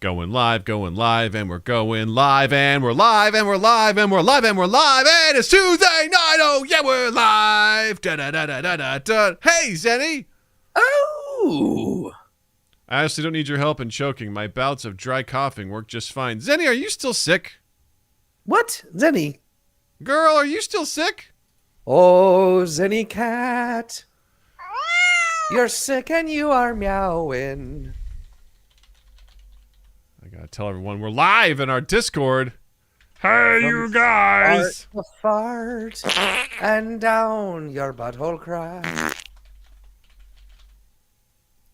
Going live, and we're going live, and we're live, and we're live, and we're live, and we're live, and it's Tuesday night. Oh yeah, we're live. Da da da da da da da. Hey, Zenny. Oh. I honestly don't need your help in choking. My bouts of dry coughing work just fine. Zenny, are you still sick? What, Zenny? Girl, are you still sick? Oh, Zenny cat, you're sick and you are meowing. I gotta tell everyone we're live in our Discord. Hey, you guys! Fart and down your butthole cry.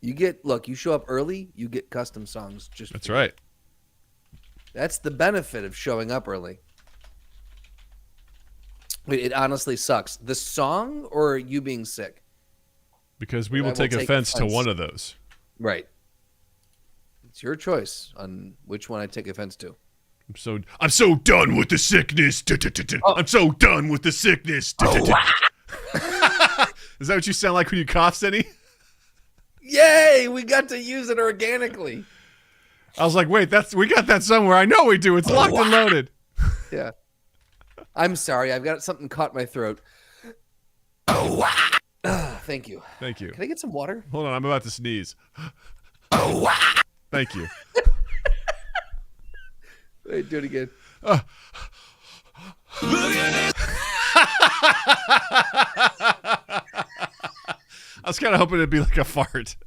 You show up early, you get custom songs. That's right. That's the benefit of showing up early. Wait, it honestly sucks. The song or you being sick? Because we will take offense to one of those. Right. It's your choice on which one I take offense to. I'm so done with the sickness. Oh. I'm so done with the sickness. Is that what you sound like when you cough, Cindy? Yay! We got to use it organically. I was like, wait, we got that somewhere. I know we do. It's locked and loaded. Yeah. I'm sorry. I've got something caught in my throat. Thank you. Thank you. Can I get some water? Hold on. I'm about to sneeze. Thank you. Wait, do it again. I was kind of hoping it'd be like a fart.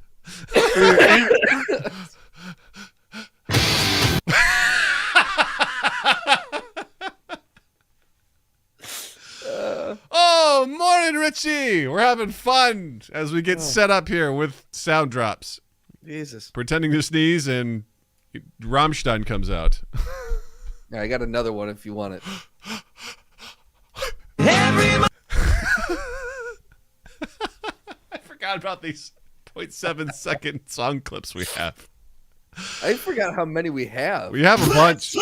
Oh, morning, Richie. We're having fun as we get set up here with sound drops. Jesus. Pretending to sneeze and Rammstein comes out. Yeah, I got another one if you want it. I forgot about these 0.7 second song clips we have. I forgot how many we have. We have a bunch.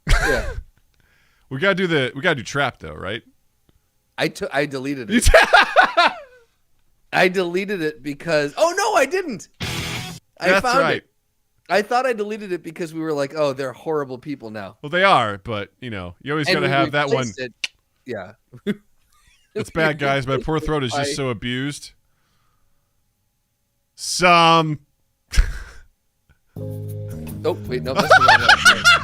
Yeah. We gotta do trap though, right? I deleted it. I deleted it because no, I didn't. I found it. I thought I deleted it because we were like, oh, they're horrible people now. Well, they are, but you always gotta have that one. Yeah. It's bad, guys. My poor throat is just so abused. Oh, wait, no, that's the wrong one.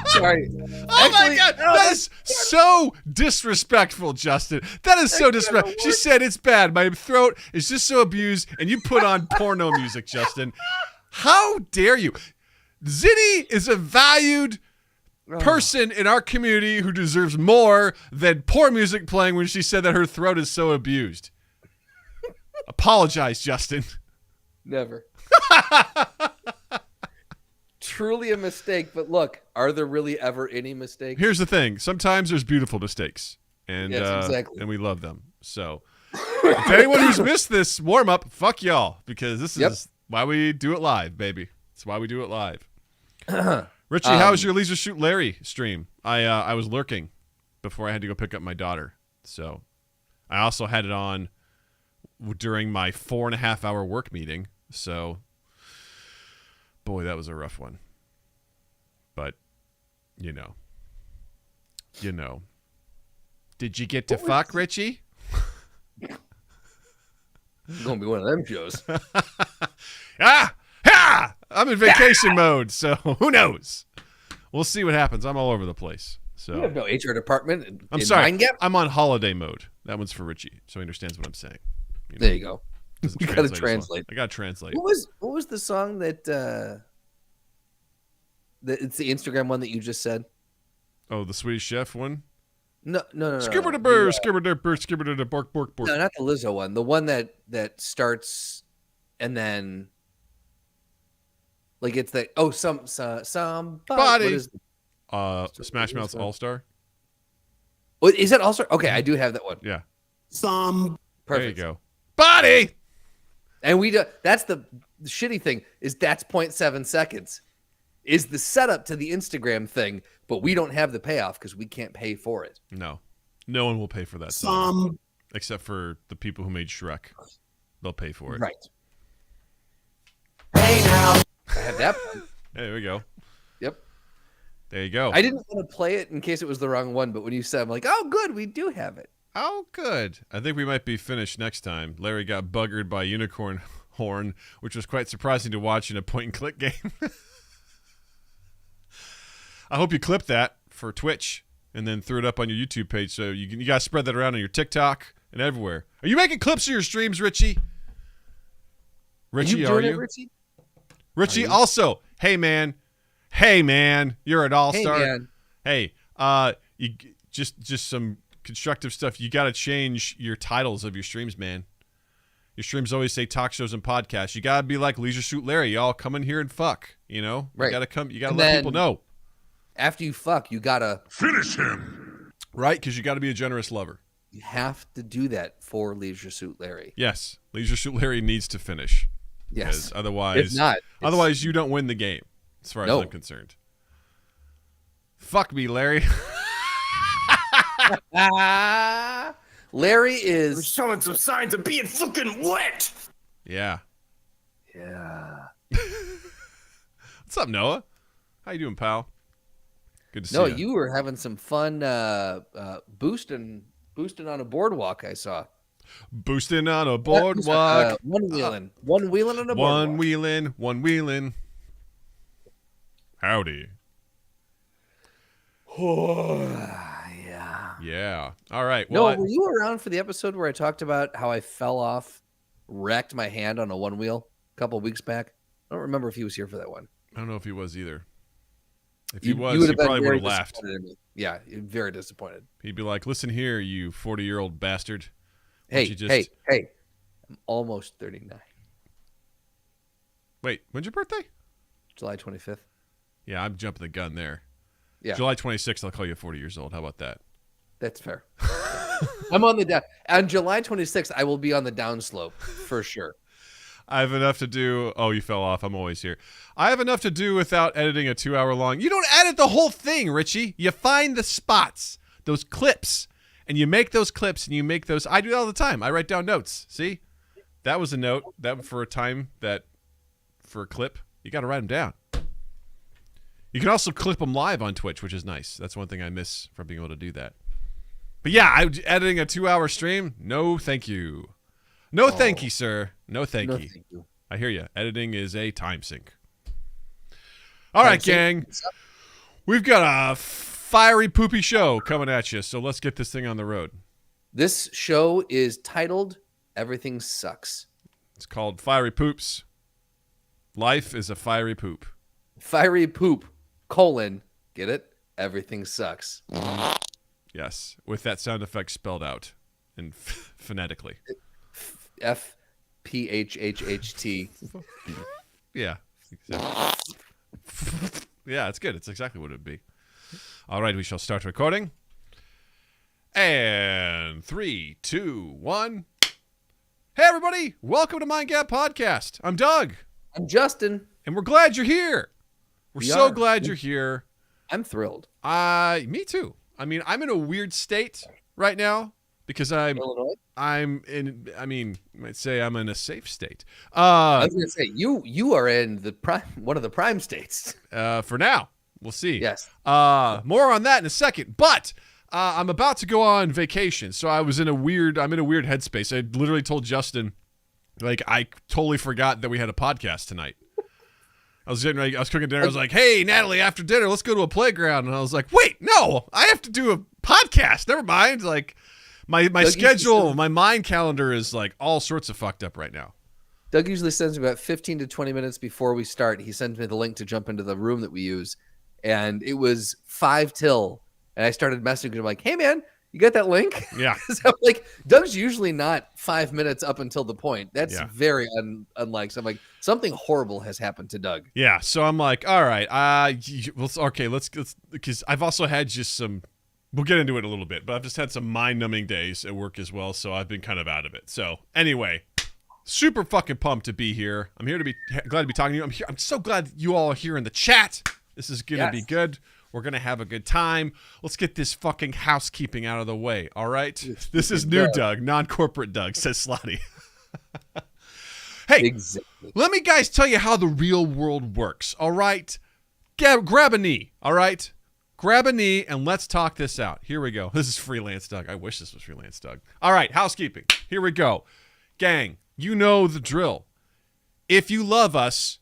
Sorry. Oh my God, that is so disrespectful, Justin. That is so disrespectful. She said it's bad. My throat is just so abused, and you put on porno music, Justin. How dare you? Zinni is a valued person in our community who deserves more than poor music playing when she said that her throat is so abused. Apologize, Justin. Never. Truly a mistake, but look, are there really ever any mistakes? Here's the thing. Sometimes there's beautiful mistakes, and yes, exactly. And we love them. So if anyone who's missed this warm-up, fuck y'all, because this is why we do it live, baby. It's why we do it live. Richie, how was your Leisure Shoot Larry stream? I was lurking before I had to go pick up my daughter. So I also had it on during my 4.5-hour work meeting. So, boy, that was a rough one. But, Did you get to fuck, Richie? It's going to be one of them shows. I'm in vacation mode, so who knows? We'll see what happens. I'm all over the place. So you have no HR department. I'm sorry. I'm on holiday mode. That one's for Richie, so he understands what I'm saying. There you go. You got to translate. I got to translate. What was the song that it's the Instagram one that you just said? Oh, the Swedish Chef one? No. Skibber the burr, skibber the burr, skibber the bork, bork, bork. No, not the Lizzo one. The one that starts and then like it's the some body. Smash Mouth's All Star. What is that? All Star? Okay, I do have that one. Yeah. Perfect. There you go. Body. And we do. That's the shitty thing is that's 0.7 seconds is the setup to the Instagram thing, but we don't have the payoff because we can't pay for it. No one will pay for that song except for the people who made Shrek. They'll pay for it. Right. Hey now. I have that one. There we go. Yep. There you go. I didn't want to play it in case it was the wrong one, but when you said, I'm like, oh, good, we do have it. Oh, good. I think we might be finished next time. Larry got buggered by unicorn horn, which was quite surprising to watch in a point-and-click game. I hope you clipped that for Twitch and then threw it up on your YouTube page so you got to spread that around on your TikTok and everywhere. Are you making clips of your streams, Richie? Richie, are you? Richie? Richie, also, hey, man, you're an all-star. Hey, You just some constructive stuff. You got to change your titles of your streams, man. Your streams always say talk shows and podcasts. You got to be like Leisure Suit Larry. Y'all come in here and fuck, you know? Right. You got to come. You got to let people know. After you fuck, you got to finish him. Right? Because you got to be a generous lover. You have to do that for Leisure Suit Larry. Yes. Leisure Suit Larry needs to finish. Yes. Otherwise, if not, otherwise you don't win the game, as far as I'm concerned. Fuck me, Larry. Larry is We're showing some signs of being fucking wet. Yeah. Yeah. What's up, Noah? How you doing, pal? Good to see No, you. you were having some fun boosting on a boardwalk, I saw. Boosting on a boardwalk. One-wheeling on a boardwalk. One wheeling. Howdy. Yeah. Yeah. All right. No, Well, were you around for the episode where I talked about how I fell off, wrecked my hand on a one wheel a couple of weeks back? I don't remember if he was here for that one. I don't know if he was either. If You he was, would he have been probably would very have laughed. disappointed in me. Yeah, very disappointed. He'd be like, "Listen here, you 40-year-old bastard. Hey, you just- hey. I'm almost 39. Wait, when's your birthday?" July 25th. Yeah, I'm jumping the gun there. Yeah. July 26th, I'll call you 40 years old. How about that? That's fair. I'm on the down. On July 26th, I will be on the downslope for sure. I have enough to do. Oh, you fell off. I'm always here. I have enough to do without editing a 2-hour long. You don't edit the whole thing, Richie. You find the spots, those clips, and you make those clips and you make those. I do that all the time. I write down notes. See? That was a note. That for a time that for a clip, you got to write them down. You can also clip them live on Twitch, which is nice. That's one thing I miss from being able to do that. But yeah, editing a 2-hour stream, no thank you. No thank you, sir. No thank you. I hear you. Editing is a time sink. All right, gang. We've got a fiery, poopy show coming at you, so let's get this thing on the road. This show is titled Everything Sucks. It's called Fiery Poops. Life is a fiery poop. Fiery poop, get it? Everything sucks. Yes, with that sound effect spelled out and phonetically. FPHHHT. Yeah. Yeah, it's good. It's exactly what it would be. All right, we shall start recording. And 3, 2, 1. Hey, everybody. Welcome to Mind Gap Podcast. I'm Doug. I'm Justin. And we're glad you're here. We're so glad you're here. I'm thrilled. Me too. I mean, I'm in a weird state right now because Illinois? you might say I'm in a safe state. I was going to say, you are in the one of the prime states. For now. We'll see. Yes. More on that in a second. But I'm about to go on vacation, so I'm in a weird headspace. I literally told Justin, like, I totally forgot that we had a podcast tonight. I was cooking dinner. I was like, "Hey, Natalie, after dinner, let's go to a playground." And I was like, "Wait, no, I have to do a podcast. Never mind." Like, my schedule, my mind calendar is like all sorts of fucked up right now. Doug usually sends me about 15 to 20 minutes before we start. He sends me the link to jump into the room that we use, and it was 5 till, and I started messaging him like, "Hey, man, you got that link?" Yeah. So I'm like, Doug's usually not 5 minutes up until the point. That's very unlike. So I'm like, something horrible has happened to Doug. Yeah. So I'm like, all right, let's because I've also had just some. We'll get into it in a little bit, but I've just had some mind-numbing days at work as well, so I've been kind of out of it. So anyway, super fucking pumped to be here. I'm here to be glad to be talking to you. I'm so glad you all are here in the chat. This is gonna be good. We're going to have a good time. Let's get this fucking housekeeping out of the way, all right? This is new Doug, non-corporate Doug, says Slotty. Hey, let me guys tell you how the real world works, all right? Grab a knee, all right? grab a knee and let's talk this out. Here we go. This is Freelance Doug. I wish this was Freelance Doug. All right, housekeeping. Here we go. Gang, you know the drill. If you love us,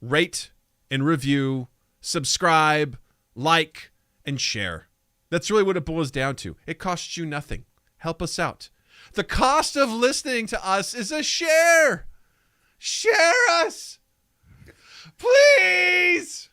rate and review, subscribe, like, and share. That's really what it boils down to. It costs you nothing. Help us out. The cost of listening to us is a share. Share us. Please.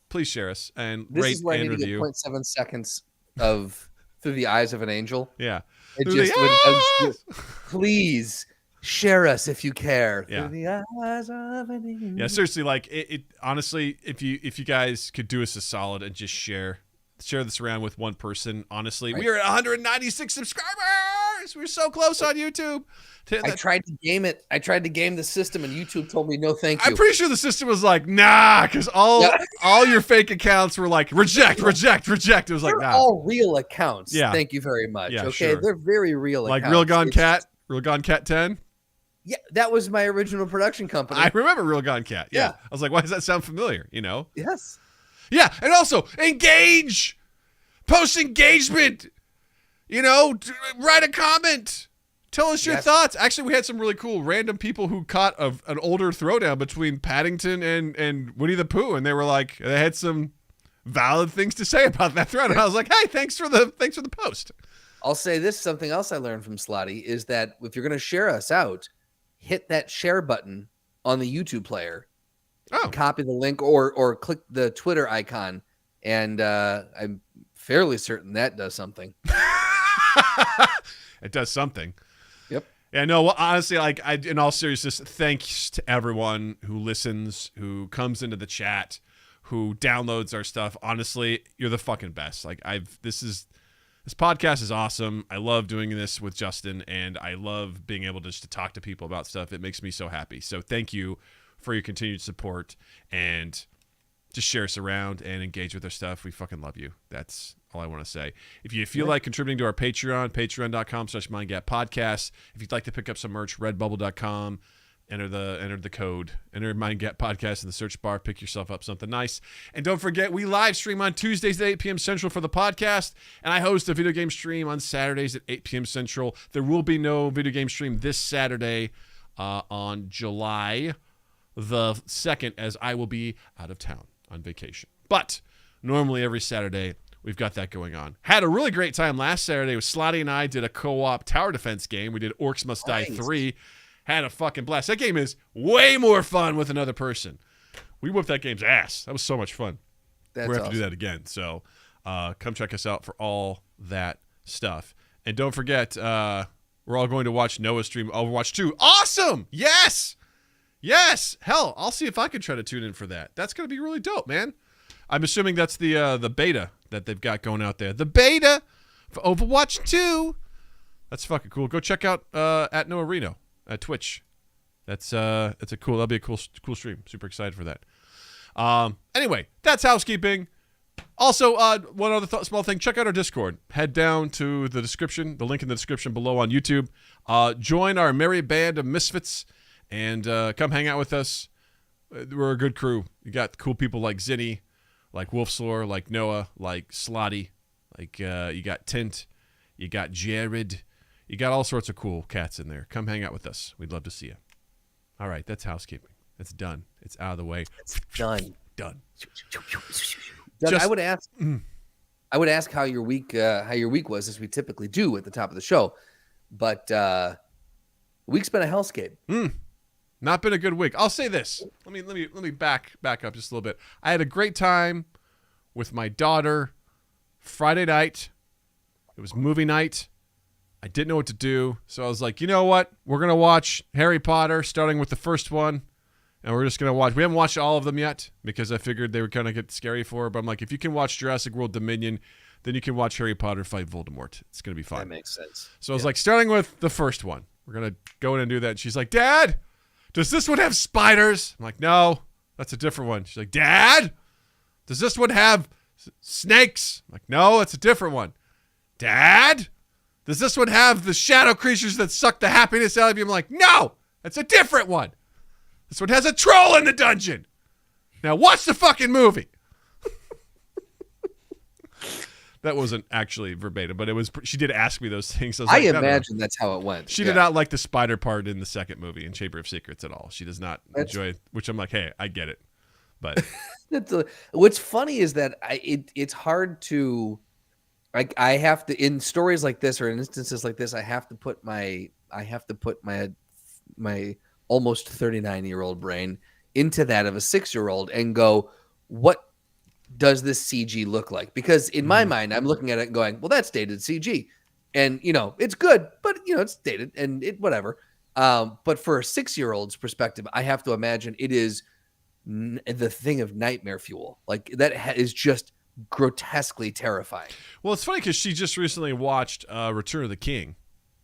Please share us and This rate is where I and need review. to get 0.7 seconds of Through the Eyes of an Angel. Yeah. It Through just the eyes. please share us if you care. Yeah. Through the eyes of an angel. Yeah, seriously, like it honestly, if you guys could do us a solid and just share this around with one person, honestly. Right. We are at 196 subscribers. We're so close on YouTube. I tried to game it. I tried to game the system, and YouTube told me no, thank you. I'm pretty sure the system was like, nah, because all your fake accounts were like, reject. It was like, They're nah. all real accounts. Yeah. Thank you very much. Yeah, okay, sure. they're very real Like accounts. Real Gone It's- Cat, Real Gone Cat 10. Yeah, that was my original production company. I remember Real Gone Cat. Yeah. Yeah. I was like, why does that sound familiar? You know? Yes. Yeah, and also engage. Post engagement. You know, write a comment. Tell us your thoughts. Actually, we had some really cool random people who caught an older throwdown between Paddington and Winnie the Pooh, and they were like, they had some valid things to say about that thread. And I was like, hey, thanks for the post. I'll say this, something else I learned from Slotty is that if you're going to share us out, hit that share button on the YouTube player. Oh. Copy the link or click the Twitter icon, and I'm fairly certain that does something. It does something. Yep. Yeah, no, well, honestly, like, in all seriousness, thanks to everyone who listens, who comes into the chat, who downloads our stuff. Honestly, you're the fucking best. Like, this podcast is awesome. I love doing this with Justin, and I love being able just to talk to people about stuff. It makes me so happy. So thank you for your continued support, and just share us around and engage with our stuff. We fucking love you. That's all I want to say. If you feel like contributing to our Patreon, patreon.com/mindgappodcast. If you'd like to pick up some merch, redbubble.com. Enter the code. Enter Mindgap Podcast in the search bar. Pick yourself up something nice. And don't forget, we live stream on Tuesdays at 8 p.m. Central for the podcast. And I host a video game stream on Saturdays at 8 p.m. Central. There will be no video game stream this Saturday on July the 2nd, as I will be out of town on vacation. But normally every Saturday, we've got that going on. Had a really great time last Saturday with Slotty and I did a co-op tower defense game. We did Orcs Must Die 3. Had a fucking blast. That game is way more fun with another person. We whooped that game's ass. That was so much fun. We're going to have to do that again. So come check us out for all that stuff. And don't forget, we're all going to watch Noah stream Overwatch 2. Awesome! Yes! Yes! Hell, I'll see if I can try to tune in for that. That's going to be really dope, man. I'm assuming that's the beta that they've got going out there. The beta for Overwatch 2. That's fucking cool. Go check out at Noah Reno. Twitch. That'll be a cool stream. Super excited for that. Anyway, that's housekeeping. Also, one other small thing. Check out our Discord. Head down to the description, the link in the description below on YouTube. Join our merry band of misfits and come hang out with us. We're a good crew. You got cool people like Zinni, like Wolfslore, like Noah, like Slotty, like you got Tint, you got Jared. You got all sorts of cool cats in there. Come hang out with us. We'd love to see you. All right, that's housekeeping. It's done. It's out of the way. It's done. Done. Doug, I would ask how your week was, as we typically do at the top of the show, but the week's been a hellscape. Not been a good week. I'll say this. Let me back up just a little bit. I had a great time with my daughter Friday night. It was movie night. I didn't know what to do, so I was like, you know what? We're going to watch Harry Potter, starting with the first one, and we're just going to watch. We haven't watched all of them yet because I figured they were going to get scary for her, but I'm like, if you can watch Jurassic World Dominion, then you can watch Harry Potter fight Voldemort. It's going to be fun. That makes sense. So I was like, starting with the first one. We're going to go in and do that. And she's like, Dad, does this one have spiders? I'm like, no, that's a different one. She's like, Dad, does this one have snakes? I'm like, no, it's a different one. Dad, does this one have the shadow creatures that suck the happiness out of you? I'm like, no, that's a different one. This one has a troll in the dungeon. Now watch the fucking movie. That wasn't actually verbatim, but it was. She did ask me those things. I, was I like, imagine that's how it went. She did not like the spider part in the second movie in Chamber of Secrets at all. She does not enjoy, which I'm like, hey, I get it. But what's funny is that it's hard to, I have to, in stories like this or in instances like this, I have to put my almost 39-year-old brain into that of a 6-year-old and go, what does this CG look like? Because in my mind, I'm looking at it and going, well, that's dated CG. And, it's good, but, it's dated and it whatever. But for a 6-year-old's perspective, I have to imagine it is the thing of nightmare fuel. Like that is just grotesquely terrifying. Well, it's funny because she just recently watched Return of the King,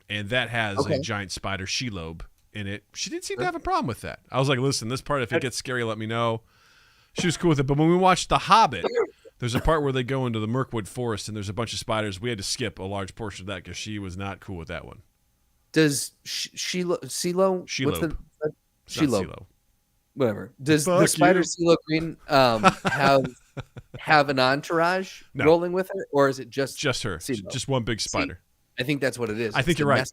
and that has a giant spider Shelob in it. She didn't seem to have a problem with that. I was like, listen, this part, if it gets scary, let me know. She was cool with it. But when we watched The Hobbit, there's a part where they go into the Mirkwood Forest and there's a bunch of spiders. We had to skip a large portion of that because she was not cool with that one. Does Shelob? Whatever. Does the spider CeeLo Green have an entourage rolling with her, or is it just her? CeeLo? Just one big spider. See, I think that's what it is. I think you're right.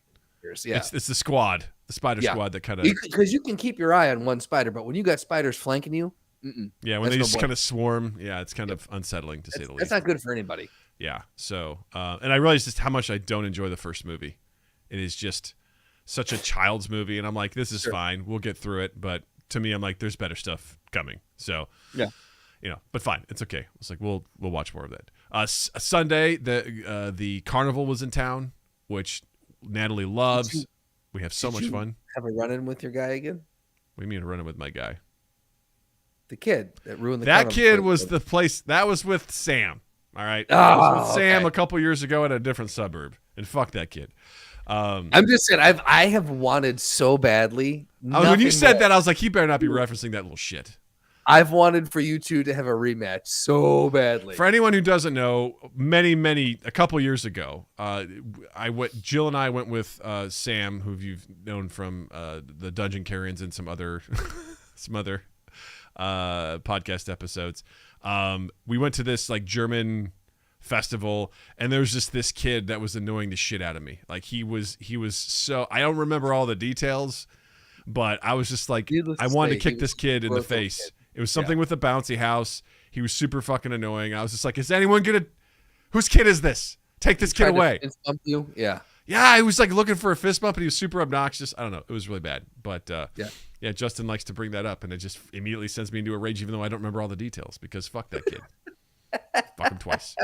Yeah, it's the squad, the spider squad that kind of, because you can keep your eye on one spider, but when you got spiders flanking you, yeah, when they just kind of swarm, it's kind of unsettling to say the least. That's not good for anybody. Yeah. So, and I realized just how much I don't enjoy the first movie. It is just such a child's movie, and I'm like, this is fine. We'll get through it, but to me, I'm like, there's better stuff coming. So, yeah, but fine, it's okay. It's like we'll watch more of that. Sunday, the carnival was in town, which Natalie loves. We have so much fun. Have a run-in with your guy again? What do you mean a run-in with my guy? The kid that ruined the carnival. That kid was the place. That was with Sam. All right, that was with Sam a couple years ago at a different suburb, and fuck that kid. I'm just saying, I have wanted so badly. When you said that, I was like, he better not be referencing that little shit. I've wanted for you two to have a rematch so badly. For anyone who doesn't know, a couple years ago, Jill and I went with Sam, who you've known from the Dungeon Carrions and some other podcast episodes. We went to this like German festival, and there was just this kid that was annoying the shit out of me. Like he was so, I don't remember all the details, but I was just like, I wanted to kick this kid in the face. It was something with a bouncy house. He was super fucking annoying. I was just like, is anyone whose kid is this? Take this kid away. Fist bump you? Yeah. Yeah, I was like looking for a fist bump, and he was super obnoxious. I don't know. It was really bad. But yeah, Justin likes to bring that up, and it just immediately sends me into a rage, even though I don't remember all the details, because fuck that kid. Fuck him twice.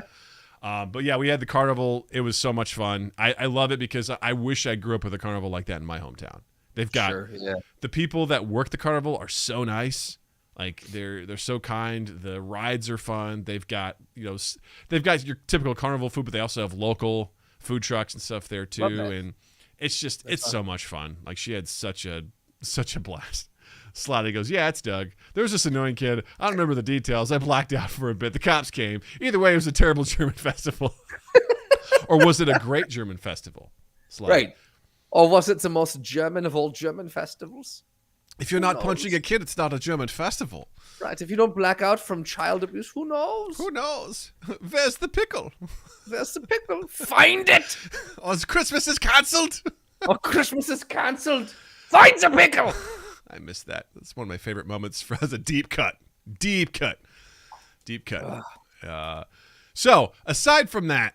But yeah, we had the carnival. It was so much fun. I love it because I wish I grew up with a carnival like that in my hometown. They've got the people that work the carnival are so nice. Like they're so kind. The rides are fun. They've got your typical carnival food, but they also have local food trucks and stuff there too. And it's so much fun. Like she had such a blast. Slotty goes, yeah, it's Doug. There was this annoying kid. I don't remember the details. I blacked out for a bit. The cops came. Either way, it was a terrible German festival. Or was it a great German festival? Slotty. Right. Or was it the most German of all German festivals? If you're not punching a kid, it's not a German festival. Right. If you don't black out from child abuse, who knows? Who knows? Where's the pickle? Where's the pickle? Find it! Or Christmas is cancelled. Christmas is cancelled. Find the pickle! I missed that. That's one of my favorite moments as a deep cut. Deep cut. So, aside from that,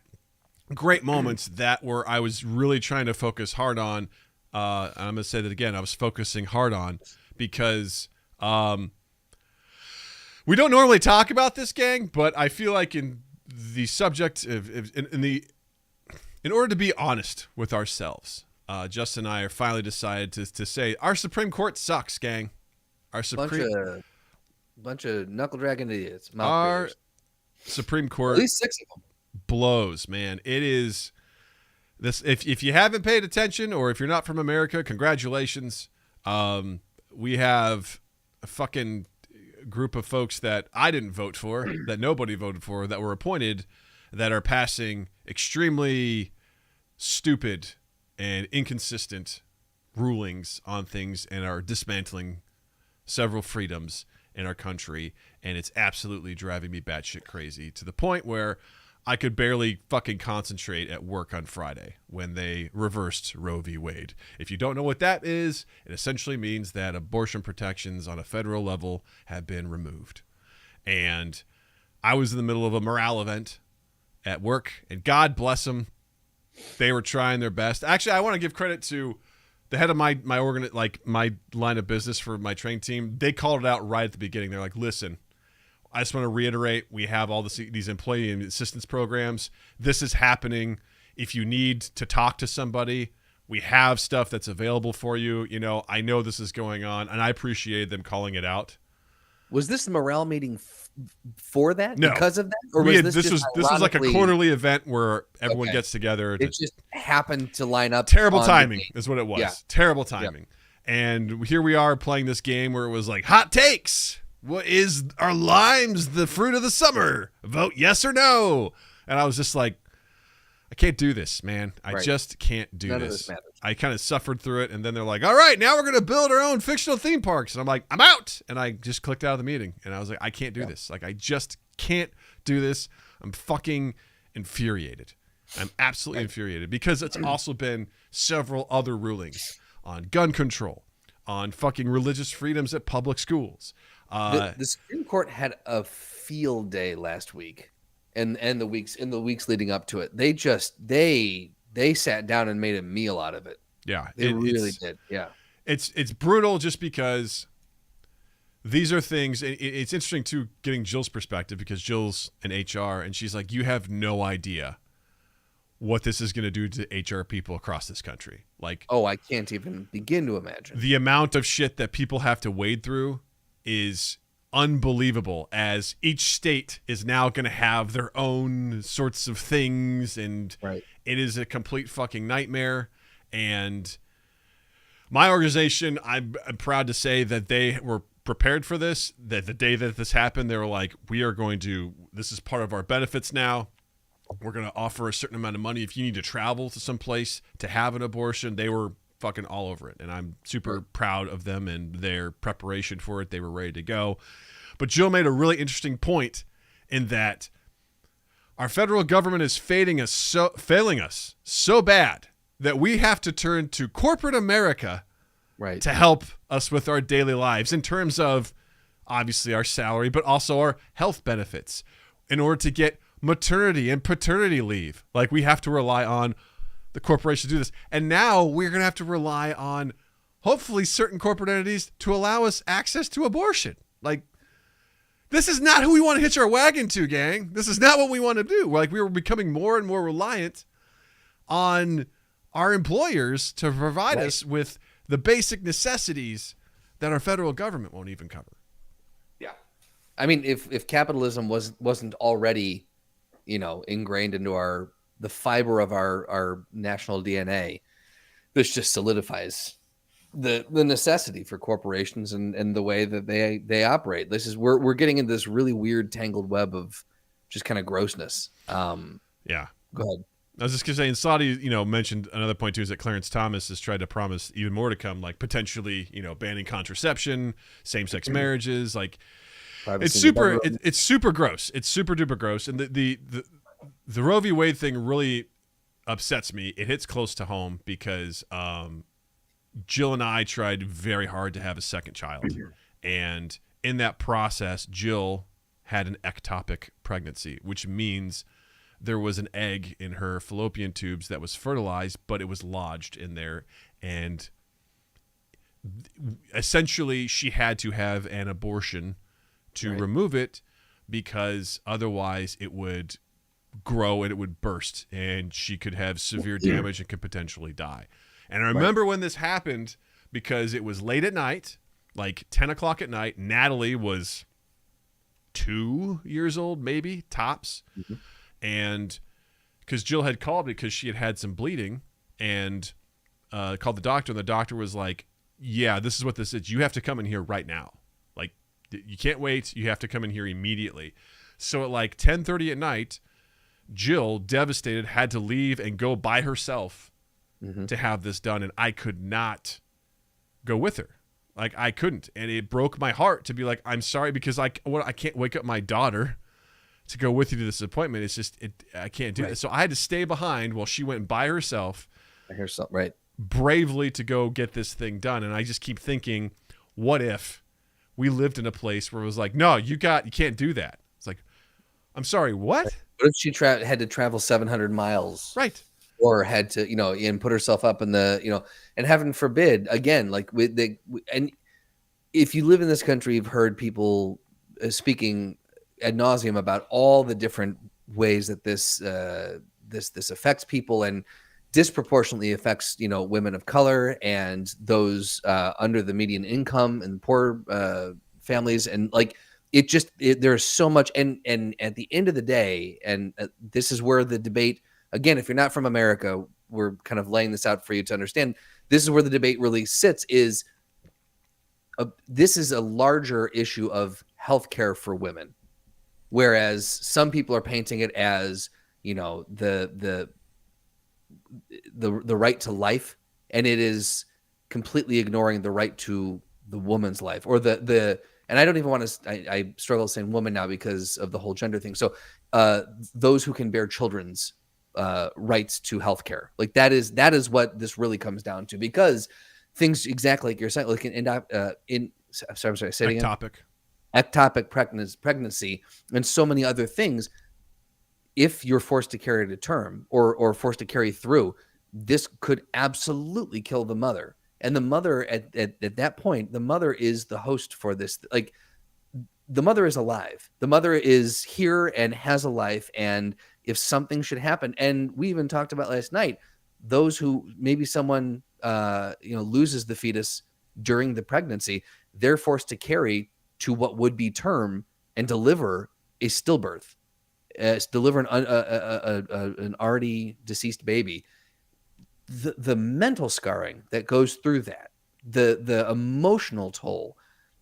great moments that were I was really trying to focus hard on. And I'm going to say that again. I was focusing hard on because we don't normally talk about this, gang, but I feel like in the subject in order to be honest with ourselves, Justin and I are finally decided to say our Supreme Court sucks, gang. Our bunch of knuckle dragging idiots. Our Supreme Court, at least 6 of them, blows, man. It is this. If you haven't paid attention, or if you're not from America, congratulations. We have a fucking group of folks that I didn't vote for, that nobody voted for, that were appointed, that are passing extremely stupid and inconsistent rulings on things and are dismantling several freedoms in our country. And it's absolutely driving me batshit crazy to the point where I could barely fucking concentrate at work on Friday when they reversed Roe v. Wade. If you don't know what that is, it essentially means that abortion protections on a federal level have been removed. And I was in the middle of a morale event at work, and God bless them, they were trying their best. Actually, I want to give credit to the head of my line of business for my train team. They called it out right at the beginning. They're like, listen, I just want to reiterate, we have all these employee assistance programs. This is happening. If you need to talk to somebody, we have stuff that's available for you. You know, I know this is going on, and I appreciate them calling it out. Was this the morale meeting for that? No. Because of that? Or was this was like a quarterly event where everyone gets together. It just happened to line up. Terrible timing is what it was. Yeah. Terrible timing. Yeah. And here we are playing this game where it was like, hot takes. What is our limes the fruit of the summer? Vote yes or no. And I was just like, I can't do this, man. I just can't do None this. Of this matters. I kind of suffered through it. And then they're like, all right, now we're going to build our own fictional theme parks. And I'm like, I'm out. And I just clicked out of the meeting. And I was like, I can't do this. Like, I just can't do this. I'm fucking infuriated. I'm absolutely infuriated because it's also been several other rulings on gun control, on fucking religious freedoms at public schools. The Supreme Court had a field day last week, and the weeks leading up to it. They sat down and made a meal out of it. Yeah, they really did. Yeah, it's brutal just because these are things. It's interesting too, getting Jill's perspective because Jill's in HR, and she's like, you have no idea what this is going to do to HR people across this country. Like, oh, I can't even begin to imagine the amount of shit that people have to wade through is unbelievable, as each state is now going to have their own sorts of things, and it is a complete fucking nightmare. And my organization, I'm proud to say that they were prepared for this, that the day that this happened, they were like, this is part of our benefits now. We're going to offer a certain amount of money if you need to travel to some place to have an abortion. They were fucking all over it, and I'm super proud of them and their preparation for it. They were ready to go. But Jill made a really interesting point in that our federal government is failing us so bad that we have to turn to corporate America to help us with our daily lives in terms of obviously our salary, but also our health benefits in order to get maternity and paternity leave. Like, we have to rely on the corporation to do this. And now we're going to have to rely on hopefully certain corporate entities to allow us access to abortion. Like, this is not who we want to hitch our wagon to, gang. This is not what we want to do. Like, we were becoming more and more reliant on our employers to provide us with the basic necessities that our federal government won't even cover. Yeah. I mean, if capitalism wasn't already, ingrained into the fiber of our national DNA, this just solidifies the necessity for corporations and the way that they operate. We're getting into this really weird tangled web of just kind of grossness. Yeah. Go ahead. I was just going to say, and Saudi, mentioned another point too, is that Clarence Thomas has tried to promise even more to come, like potentially, banning contraception, same-sex marriages, like it's super gross. It's super duper gross. And the Roe v. Wade thing really upsets me. It hits close to home because Jill and I tried very hard to have a second child. And in that process, Jill had an ectopic pregnancy, which means there was an egg in her fallopian tubes that was fertilized, but it was lodged in there. And essentially she had to have an abortion to remove it, because otherwise it would grow and it would burst and she could have severe damage and could potentially die. And I remember when this happened, because it was late at night, like 10 o'clock at night. Natalie was 2 years old, maybe, tops. And because Jill had called because she had some bleeding, and called the doctor, and the doctor was like, yeah, this is what this is. You have to come in here right now. Like, you can't wait. You have to come in here immediately. So at like 10:30 at night, Jill, devastated, had to leave and go by herself to have this done. And I could not go with her. Like, I couldn't. And it broke my heart to be like, I'm sorry, because I can't wake up my daughter to go with you to this appointment. It's just, I can't do it. So I had to stay behind while she went by herself. I hear something, right? Bravely to go get this thing done. And I just keep thinking, what if we lived in a place where it was like, no, you can't do that. It's like, I'm sorry, what? What if she had to travel 700 miles? Right. Or had to, and put herself up in the, and heaven forbid, again, like and if you live in this country, you've heard people speaking ad nauseum about all the different ways that this affects people and disproportionately affects, women of color and those under the median income and poor families. And like, there's so much. And at the end of the day, and this is where the debate, again, if you're not from America, we're kind of laying this out for you to understand. This is where the debate really sits, this is a larger issue of healthcare for women. Whereas some people are painting it as, the right to life, and it is completely ignoring the right to the woman's life, or and I don't even want to, I struggle saying woman now because of the whole gender thing. So those who can bear children's rights to healthcare, like that is what this really comes down to, because things exactly like you're saying, like I'm sorry, say it again. Ectopic pregnancy and so many other things. If you're forced to carry to term or forced to carry through, this could absolutely kill the mother. And the mother at that point, the mother is the host for this. Like, the mother is alive. The mother is here and has a life. And if something should happen, and we even talked about last night, those who maybe someone loses the fetus during the pregnancy, they're forced to carry to what would be term and deliver a stillbirth, deliver an already deceased baby. The mental scarring that goes through that, the emotional toll.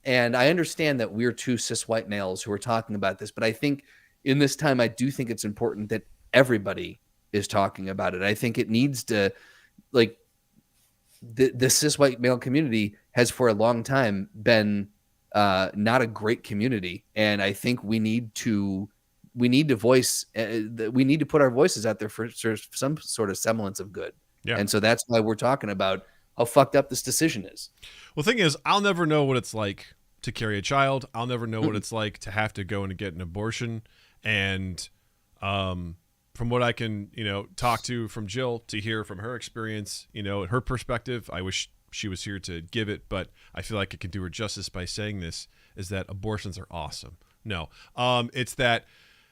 And I understand that we're two cis white males who are talking about this, but I think in this time, I do think it's important that everybody is talking about it. I think it needs to, like, the cis white male community has for a long time been not a great community. And I think we need to voice, we need to put our voices out there for some sort of semblance of good. Yeah. And so that's why we're talking about how fucked up this decision is. Well, the thing is, I'll never know what it's like to carry a child. I'll never know what it's like to have to go and get an abortion. And from what I can, talk to from Jill, to hear from her experience, her perspective, I wish she was here to give it, but I feel like I can do her justice by saying this, is that abortions are awesome. No, it's that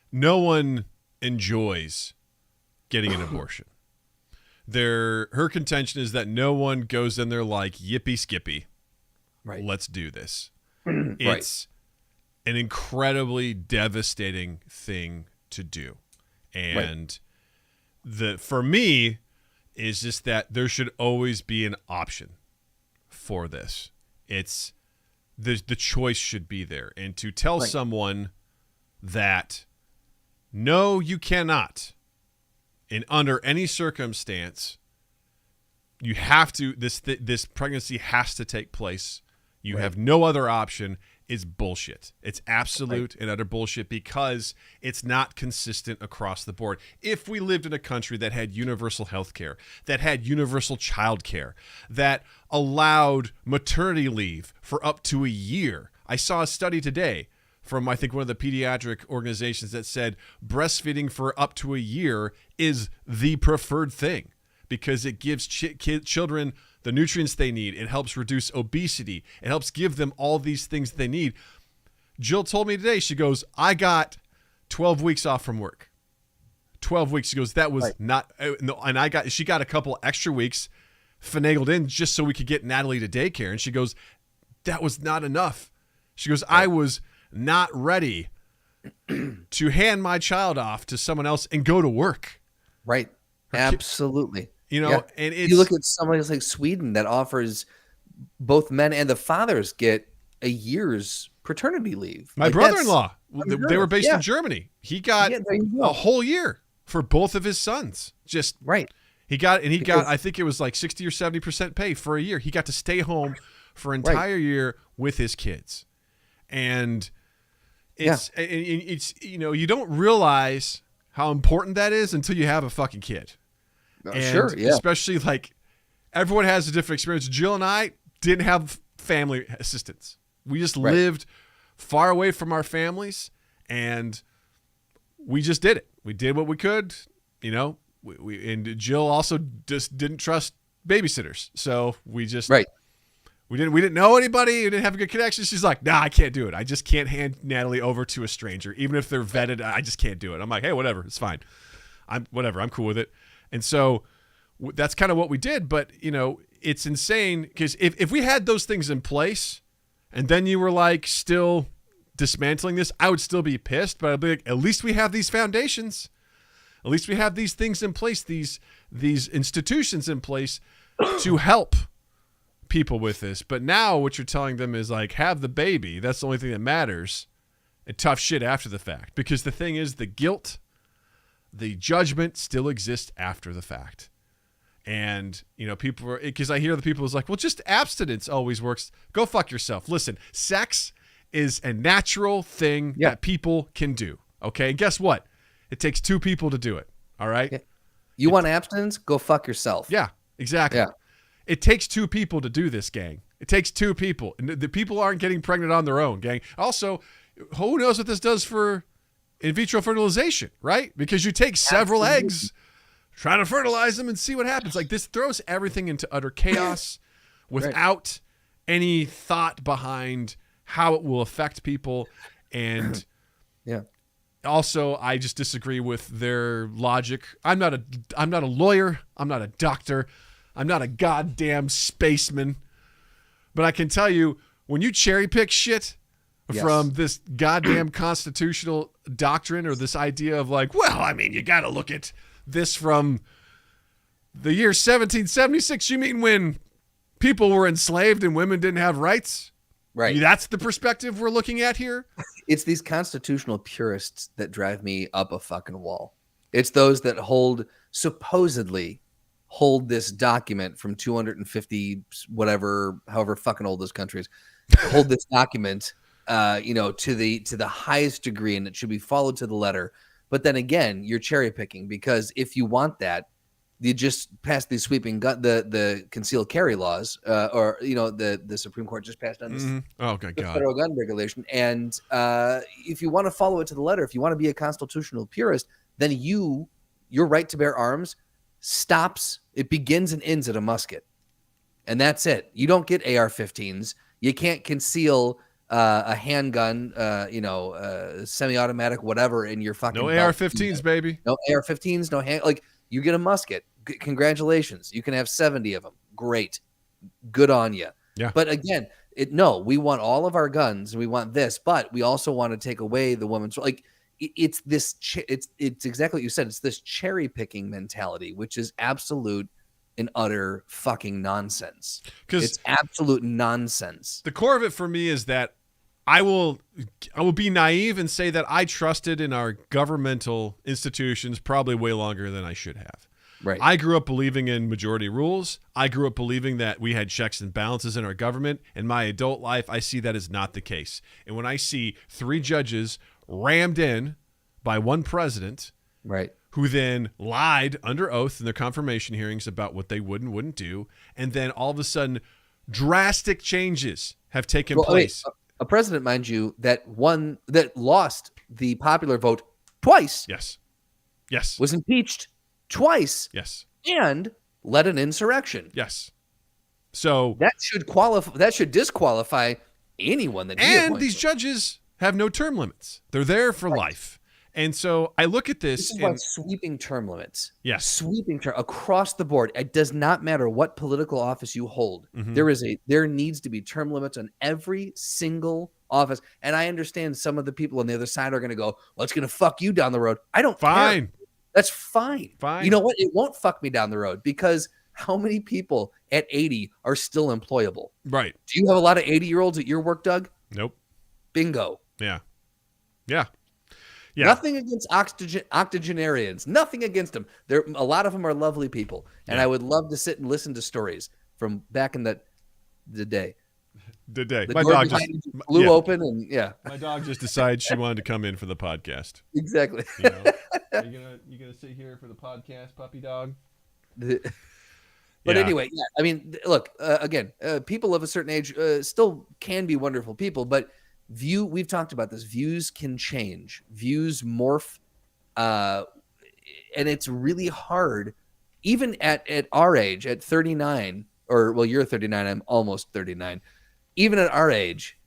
no one enjoys getting an abortion. Her contention is that no one goes in there like, yippee skippy, right, let's do this. It's an incredibly devastating thing to do. And for me is just that there should always be an option for this. It's the choice should be there. And to tell someone that, no, you cannot, and under any circumstance, you have to, this pregnancy has to take place. You have no other option, is bullshit. It's absolute and utter bullshit, because it's not consistent across the board. If we lived in a country that had universal health care, that had universal child care, that allowed maternity leave for up to a year. I saw a study today from, I think, one of the pediatric organizations that said breastfeeding for up to a year is the preferred thing, because it gives children the nutrients they need. It helps reduce obesity. It helps give them all these things they need. Jill told me today, she goes, I got 12 weeks off from work. 12 weeks. She goes, that was not, no, and she got a couple extra weeks finagled in just so we could get Natalie to daycare. And she goes, that was not enough. She goes, I was not ready to hand my child off to someone else and go to work. Right. Absolutely. And it's, you look at somebody like Sweden that offers both men and the fathers get a year's paternity leave. My brother-in-law, they were based in Germany. He got a whole year for both of his sons. Just He got, I think it was like 60 or 70% pay for a year. He got to stay home for an entire year with his kids. And it's you don't realize how important that is until you have a fucking kid. And sure, yeah. Especially like everyone has a different experience. Jill and I didn't have family assistance. We just lived far away from our families, and we just did it. We did what we could, we and Jill also just didn't trust babysitters. So we just we didn't know anybody. We didn't have a good connection. She's like, nah, I can't do it. I just can't hand Natalie over to a stranger. Even if they're vetted, I just can't do it. I'm like, hey, whatever. It's fine. I'm cool with it. And so that's kind of what we did. But, it's insane because if we had those things in place and then you were like still dismantling this, I would still be pissed. But I'd be like, at least we have these foundations. At least we have these things in place, these institutions in place to help people with this. But now what you're telling them is like, have the baby. That's the only thing that matters. And tough shit after the fact. Because the thing is, the guilt, the judgment still exists after the fact. And, people are, because I hear the people is like, well, just abstinence always works. Go fuck yourself. Listen, sex is a natural thing that people can do. Okay. And guess what? It takes two people to do it. All right. Yeah. You want abstinence? Go fuck yourself. Yeah, exactly. Yeah. It takes two people to do this, gang. It takes two people. And the people aren't getting pregnant on their own, gang. Also, who knows what this does for in vitro fertilization, right? Because you take several eggs, try to fertilize them and see what happens. Like, this throws everything into utter chaos without any thought behind how it will affect people. And also, I just disagree with their logic. I'm not a lawyer. I'm not a doctor. I'm not a goddamn spaceman. But I can tell you, when you cherry pick shit from this goddamn constitutional doctrine or this idea of like, well, I mean, you got to look at this from the year 1776. You mean when people were enslaved and women didn't have rights? Right. That's the perspective we're looking at here. It's these constitutional purists that drive me up a fucking wall. It's those that supposedly hold this document from 250, however fucking old this country is, hold this document, to the highest degree, and it should be followed to the letter. But then again, you're cherry picking, because if you want that, you just pass these sweeping the concealed carry laws, or the Supreme Court just passed on this federal gun regulation. And if you want to follow it to the letter, if you want to be a constitutional purist, then your right to bear arms stops. It begins and ends at a musket, and that's it. You don't get AR-15s. You can't conceal a handgun, semi-automatic, whatever, in your fucking belt. AR-15s, baby. No AR-15s, no hand. Like, you get a musket. Congratulations. You can have 70 of them. Great. Good on you. Yeah. But again, we want all of our guns and we want this, but we also want to take away the woman's, like, it's this, it's exactly what you said. It's this cherry picking mentality, which is absolute and utter fucking nonsense. It's absolute nonsense. The core of it for me is that I will be naive and say that I trusted in our governmental institutions probably way longer than I should have. Right. I grew up believing in majority rules. I grew up believing that we had checks and balances in our government. In my adult life, I see that is not the case. And when I see 3 judges rammed in by one president, right, who then lied under oath in their confirmation hearings about what they would and wouldn't do, and then all of a sudden drastic changes have taken place. A president, mind you, that lost the popular vote twice. Yes. Was impeached twice. Yes. And led an insurrection. Yes. So that should disqualify anyone that he appoints. These judges have no term limits. They're there for life. And so I look at this. This is why sweeping term limits. Yes. Sweeping term across the board. It does not matter what political office you hold. Mm-hmm. There needs to be term limits on every single office. And I understand some of the people on the other side are going to go, well, it's going to fuck you down the road. I don't care. That's fine. You know what? It won't fuck me down the road, because how many people at 80 are still employable? Right. Do you have a lot of 80-year-olds at your work, Doug? Nope. Bingo. Yeah. Nothing against octogenarians. Nothing against them. A lot of them are lovely people, and I would love to sit and listen to stories from back in the day. Today. The My door dog behind just you flew open, and my dog just decided she wanted to come in for the podcast. exactly. You know? Are you gonna sit here for the podcast, puppy dog? But anyway, yeah. I mean, look, again, people of a certain age still can be wonderful people, but we've talked about this. Views can change. Views morph, and it's really hard, even at our age, at 39, or well, you're 39. I'm almost 39. Even at our age,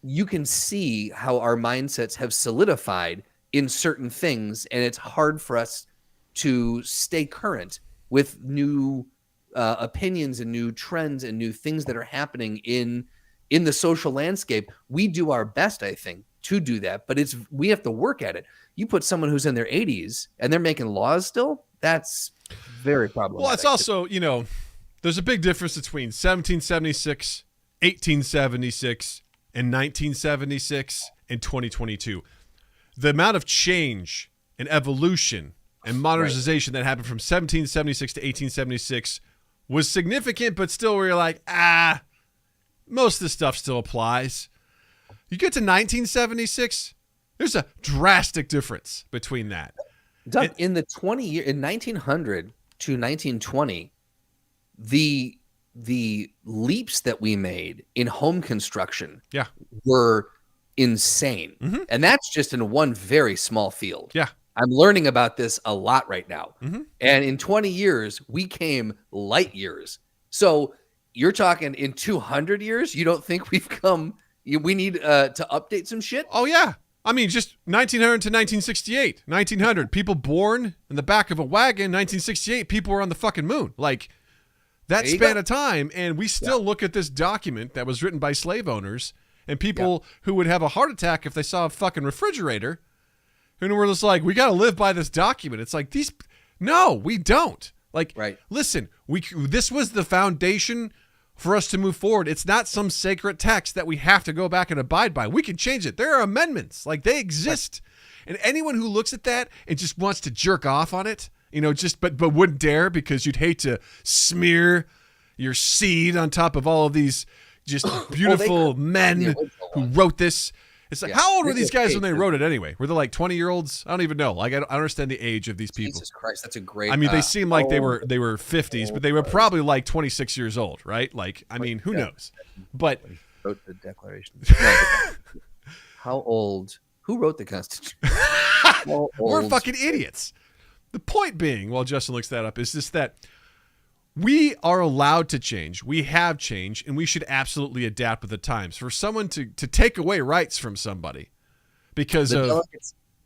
you can see how our mindsets have solidified in certain things, and it's hard for us to stay current with new opinions and new trends and new things that are happening in the social landscape. We do our best, I think, to do that, but we have to work at it. You put someone who's in their 80s and they're making laws still, that's very problematic. Well, it's also, there's a big difference between 1776, 1876, and 1976 and 2022. The amount of change and evolution and modernization that happened from 1776 to 1876 was significant, but still we were like, most of the stuff still applies. You get to 1976, there's a drastic difference between that. Doug, in 1900 to 1920, the leaps that we made in home construction were insane. Mm-hmm. And that's just in one very small field. Yeah. I'm learning about this a lot right now. Mm-hmm. And in 20 years, we came light years. So you're talking in 200 years, you don't think we've come, we need to update some shit? Oh, yeah. I mean, just 1900 to 1968. 1900, people born in the back of a wagon. 1968, people were on the fucking moon. Like, that span of time, and we still look at this document that was written by slave owners and people who would have a heart attack if they saw a fucking refrigerator. And we're just like, we got to live by this document. It's like, no, we don't. Like, listen, this was the foundation for us to move forward. It's not some sacred text that we have to go back and abide by. We can change it. There are amendments. Like, they exist. And anyone who looks at that and just wants to jerk off on it, but wouldn't dare because you'd hate to smear your seed on top of all of these just beautiful men who wrote this. It's like, how old were these guys when they wrote it anyway? Were they like 20-year-olds? I don't even know. Like, I don't understand the age of these people. Jesus Christ, that's a great. I mean, they seem like they were 50s, but they were probably like 26 years old, right? Like, I mean, who knows? But wrote the Declaration. How old? Who wrote the Constitution? We're fucking idiots. The point being, while Justin looks that up, is just that we are allowed to change. We have changed, and we should absolutely adapt with the times. For someone to take away rights from somebody because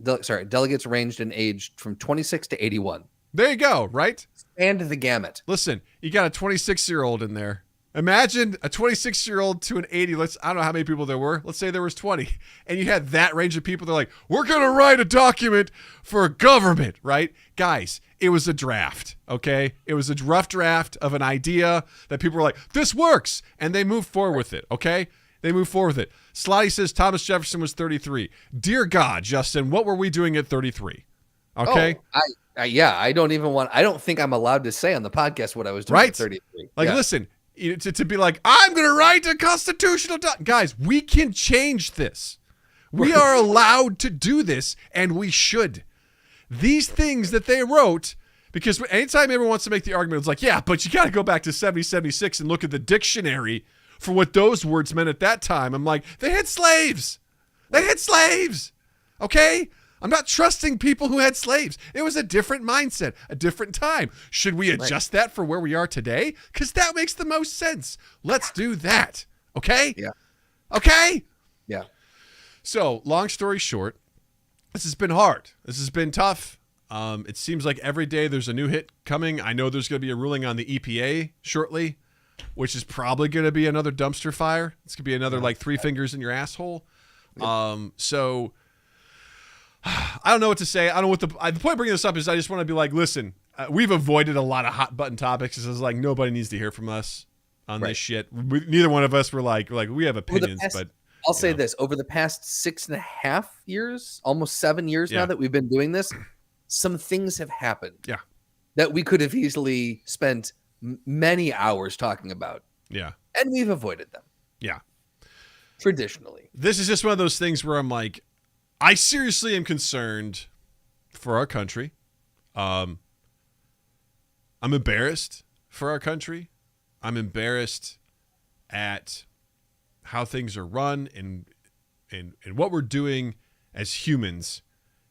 delegates ranged in age from 26 to 81. There you go, right? And the gamut. Listen, you got a 26-year-old in there. Imagine a 26-year-old to an 80. I don't know how many people there were. Let's say there was 20. And you had that range of people. They're like, we're going to write a document for a government, right? Guys, it was a draft, okay? It was a rough draft of an idea that people were like, this works. And they moved forward with it, okay? They moved forward with it. Slotty says Thomas Jefferson was 33. Dear God, Justin, what were we doing at 33? Okay? I don't think I'm allowed to say on the podcast what I was doing at 33. Like, listen. To be like, I'm going to write a constitutional guys, we can change this. We are allowed to do this, and we should. These things that they wrote, because anytime everyone wants to make the argument, it's like, yeah, but you got to go back to 1776 and look at the dictionary for what those words meant at that time. I'm like, they had slaves. They had slaves. Okay? I'm not trusting people who had slaves. It was a different mindset, a different time. Should we adjust that for where we are today? Because that makes the most sense. Let's do that. Okay? Yeah. Okay? Yeah. So, long story short, this has been hard. This has been tough. It seems like every day there's a new hit coming. I know there's going to be a ruling on the EPA shortly, which is probably going to be another dumpster fire. It's going to be another, like, 3 fingers in your asshole. So I don't know what to say. I don't know what the point of bringing this up is. I just want to be like, listen, we've avoided a lot of hot button topics. It's like nobody needs to hear from us on this shit. Neither one of us were like we have opinions, but I'll say this: over the past 6.5 years, almost 7 years now that we've been doing this, some things have happened. Yeah, that we could have easily spent many hours talking about. Yeah, and we've avoided them. Yeah. Traditionally. This is just one of those things where I'm like, I seriously am concerned for our country. I'm embarrassed for our country. I'm embarrassed at how things are run and what we're doing as humans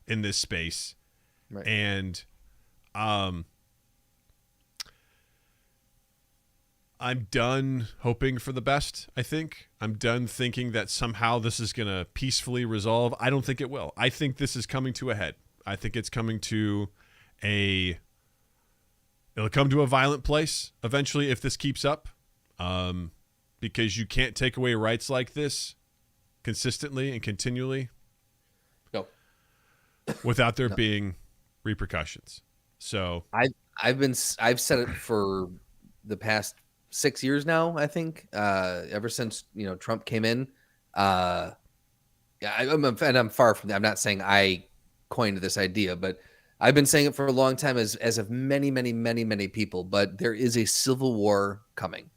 in this space. Right. And I'm done hoping for the best, I think. I'm done thinking that somehow this is going to peacefully resolve. I don't think it will. I think this is coming to a head. I think it's coming to it'll come to a violent place eventually if this keeps up, because you can't take away rights like this consistently and continually without there being repercussions. So I've said it for the past 6 years now, I think, ever since, Trump came in. I'm far from that. I'm not saying I coined this idea, but I've been saying it for a long time as of many, many, many, many people, but there is a civil war coming.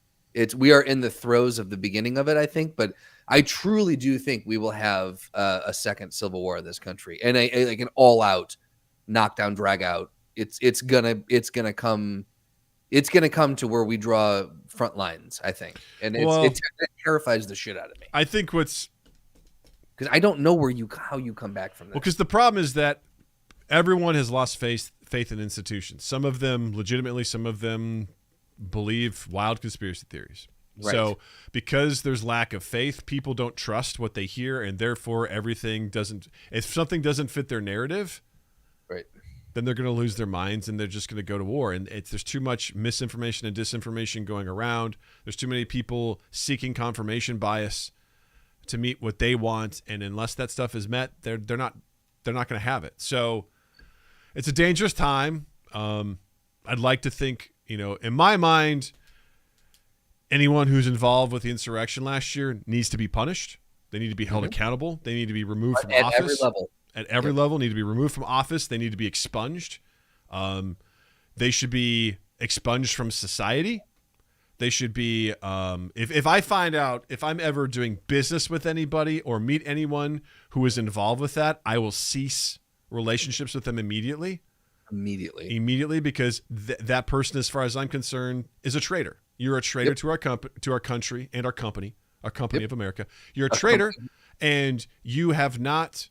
We are in the throes of the beginning of it, I think, but I truly do think we will have a second civil war in this country, and like an all-out knockdown, drag out. It's gonna come to where we draw front lines, I think, and it terrifies the shit out of me. I think because I don't know how you come back from that. Well, because the problem is that everyone has lost faith in institutions. Some of them legitimately, some of them believe wild conspiracy theories. Right. So because there's lack of faith, people don't trust what they hear, and therefore if something doesn't fit their narrative, right, then they're going to lose their minds and they're just going to go to war. And there's too much misinformation and disinformation going around. There's too many people seeking confirmation bias to meet what they want, and unless that stuff is met, they're not going to have it. So it's a dangerous time. I'd like to think, in my mind, anyone who's involved with the insurrection last year needs to be punished. They need to be held accountable. They need to be removed from office. Every level. At every level, need to be removed from office. They need to be expunged. They should be expunged from society. They should be, if I find out, if I'm ever doing business with anybody or meet anyone who is involved with that, I will cease relationships with them immediately. Immediately, because that person, as far as I'm concerned, is a traitor. You're a traitor to our country and our company of America. You're a traitor, and you have not,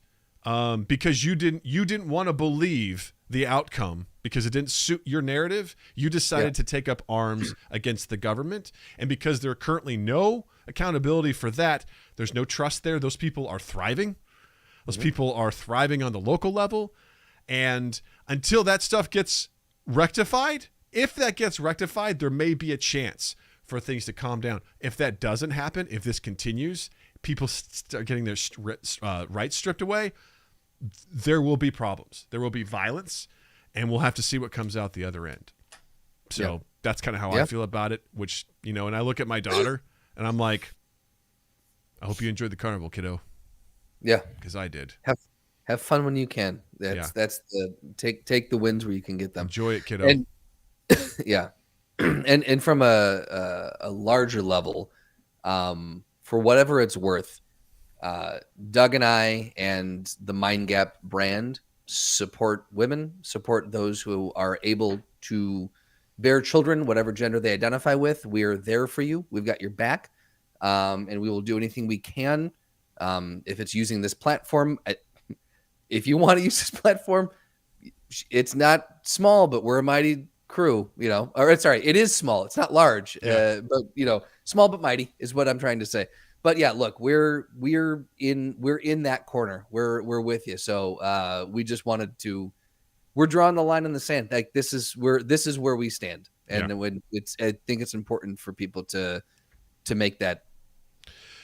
because you didn't want to believe the outcome because it didn't suit your narrative. You decided to take up arms against the government, and because there are currently no accountability for that, there's no trust there. Those people are thriving. Those people are thriving on the local level, and until that stuff gets rectified, if that gets rectified, there may be a chance for things to calm down. If that doesn't happen, if this continues, people start getting their rights stripped away, there will be problems. There will be violence, and we'll have to see what comes out the other end. So that's kind of how I feel about it, which, and I look at my daughter, and I'm like, I hope you enjoyed the carnival, kiddo. Yeah. Because I did. Have fun when you can. That's the take the wins where you can get them. Enjoy it, kiddo. And and from a larger level, for whatever it's worth, Doug and I and the Mind Gap brand support women, support those who are able to bear children, whatever gender they identify with. We're there for you. We've got your back, and we will do anything we can. If it's using this platform, if you want to use this platform, it's not small, but we're a mighty crew, or sorry, it is small. It's not large, but small but mighty is what I'm trying to say. But yeah, look, we're in that corner. We're with you. So we just we're drawing the line in the sand. Like this is where we stand. And I think it's important for people to make that.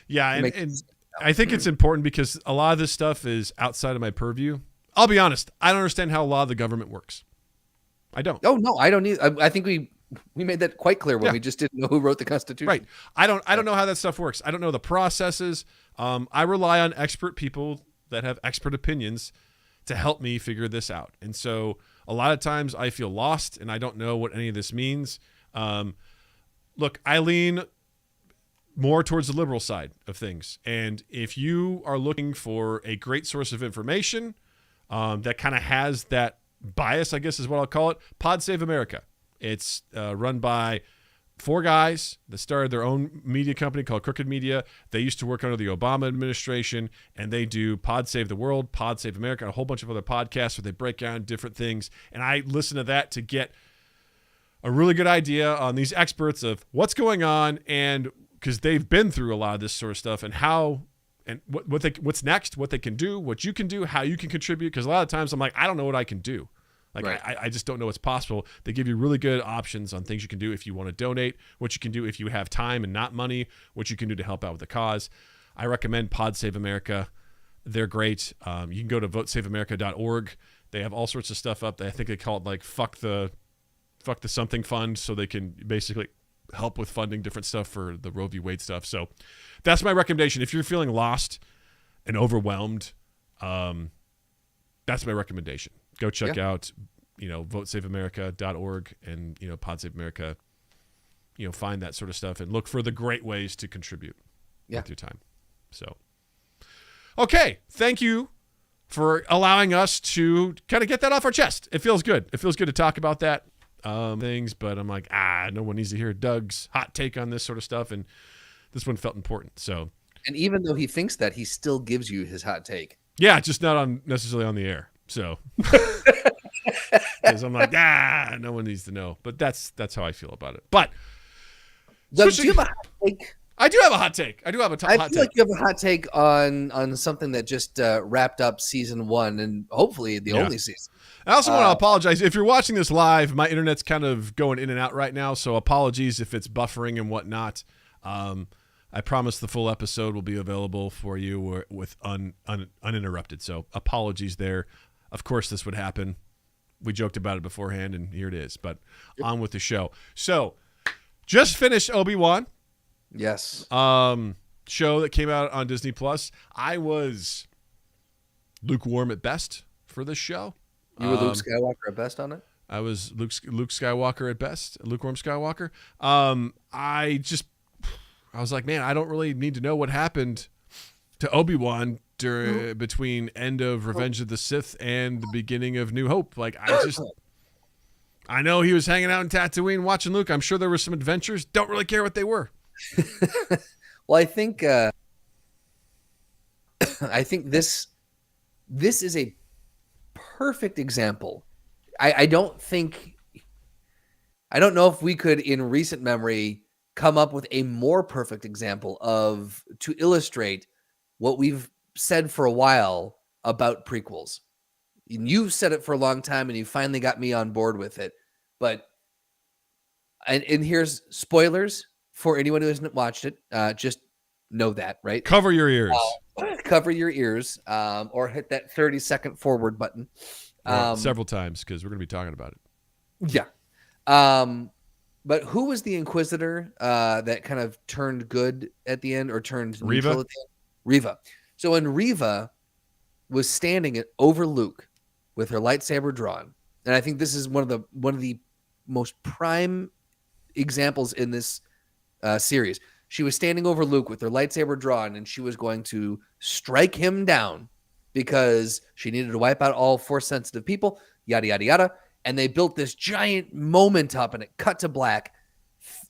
Yeah. And I think it's important because a lot of this stuff is outside of my purview. I'll be honest. I don't understand how a lot of the government works. I don't. Oh no, I don't either. I think we made that quite clear when we just didn't know who wrote the Constitution. Right. I don't know how that stuff works. I don't know the processes. I rely on expert people that have expert opinions to help me figure this out. And so a lot of times I feel lost and I don't know what any of this means. Look, I lean more towards the liberal side of things. And if you are looking for a great source of information that kind of has that bias, I guess is what I'll call it, Pod Save America. It's run by 4 guys that started their own media company called Crooked Media. They used to work under the Obama administration, and they do Pod Save the World, Pod Save America, and a whole bunch of other podcasts where they break down different things. And I listen to that to get a really good idea on these experts of what's going on, and because they've been through a lot of this sort of stuff, and how and what's next, what they can do, what you can do, how you can contribute. Because a lot of times I'm like, I don't know what I can do. Like, right. I just don't know what's possible. They give you really good options on things you can do if you want to donate, what you can do if you have time and not money, what you can do to help out with the cause. I recommend Pod Save America. They're great. You can go to votesaveamerica.org. They have all sorts of stuff up. I think they call it like fuck the something fund, so they can basically help with funding different stuff for the Roe v. Wade stuff. So that's my recommendation. If you're feeling lost and overwhelmed, that's my recommendation. Go check out, votesaveamerica.org and, Pod Save America, find that sort of stuff and look for the great ways to contribute with your time. So, okay. Thank you for allowing us to kind of get that off our chest. It feels good. It feels good to talk about that things, but I'm like, no one needs to hear Doug's hot take on this sort of stuff. And this one felt important. So, and even though he thinks that, he still gives you his hot take. Yeah. Just not necessarily on the air. So, because I'm like, no one needs to know. But that's how I feel about it. But do you have a hot take? I do have a hot take. I feel like you have a hot take on something that just wrapped up season 1 and hopefully the only season. I also want to apologize. If you're watching this live, my internet's kind of going in and out right now, so apologies if it's buffering and whatnot. I promise the full episode will be available for you with uninterrupted. So apologies there. Of course, this would happen. We joked about it beforehand, and here it is. But on with the show. So, just finished Obi-Wan. Yes. Show that came out on Disney Plus. I was lukewarm at best for this show. You were Luke Skywalker at best on it? I was Luke Skywalker at best, lukewarm Skywalker. I was like, man, I don't really need to know what happened to Obi-Wan between end of Revenge of the Sith and the beginning of New Hope. Like, I know he was hanging out in Tatooine watching Luke. I'm sure there were some adventures. Don't really care what they were. Well, I think this is a perfect example. I don't know if we could in recent memory come up with a more perfect example to illustrate what we've said for a while about prequels. And you've said it for a long time and you finally got me on board with it. But and here's spoilers for anyone who hasn't watched it. Just know that, right? Cover your ears. Cover your ears, or hit that 30-second forward button. Several times, because we're going to be talking about it. Yeah. But who was the Inquisitor that kind of turned good at the end, or turned neutral at the end? Reva. So when Reva was standing over Luke with her lightsaber drawn, and I think this is one of the most prime examples in this series. She was standing over Luke with her lightsaber drawn, and she was going to strike him down because she needed to wipe out all Force-sensitive people, yada, yada, yada. And they built this giant moment up, and it cut to black,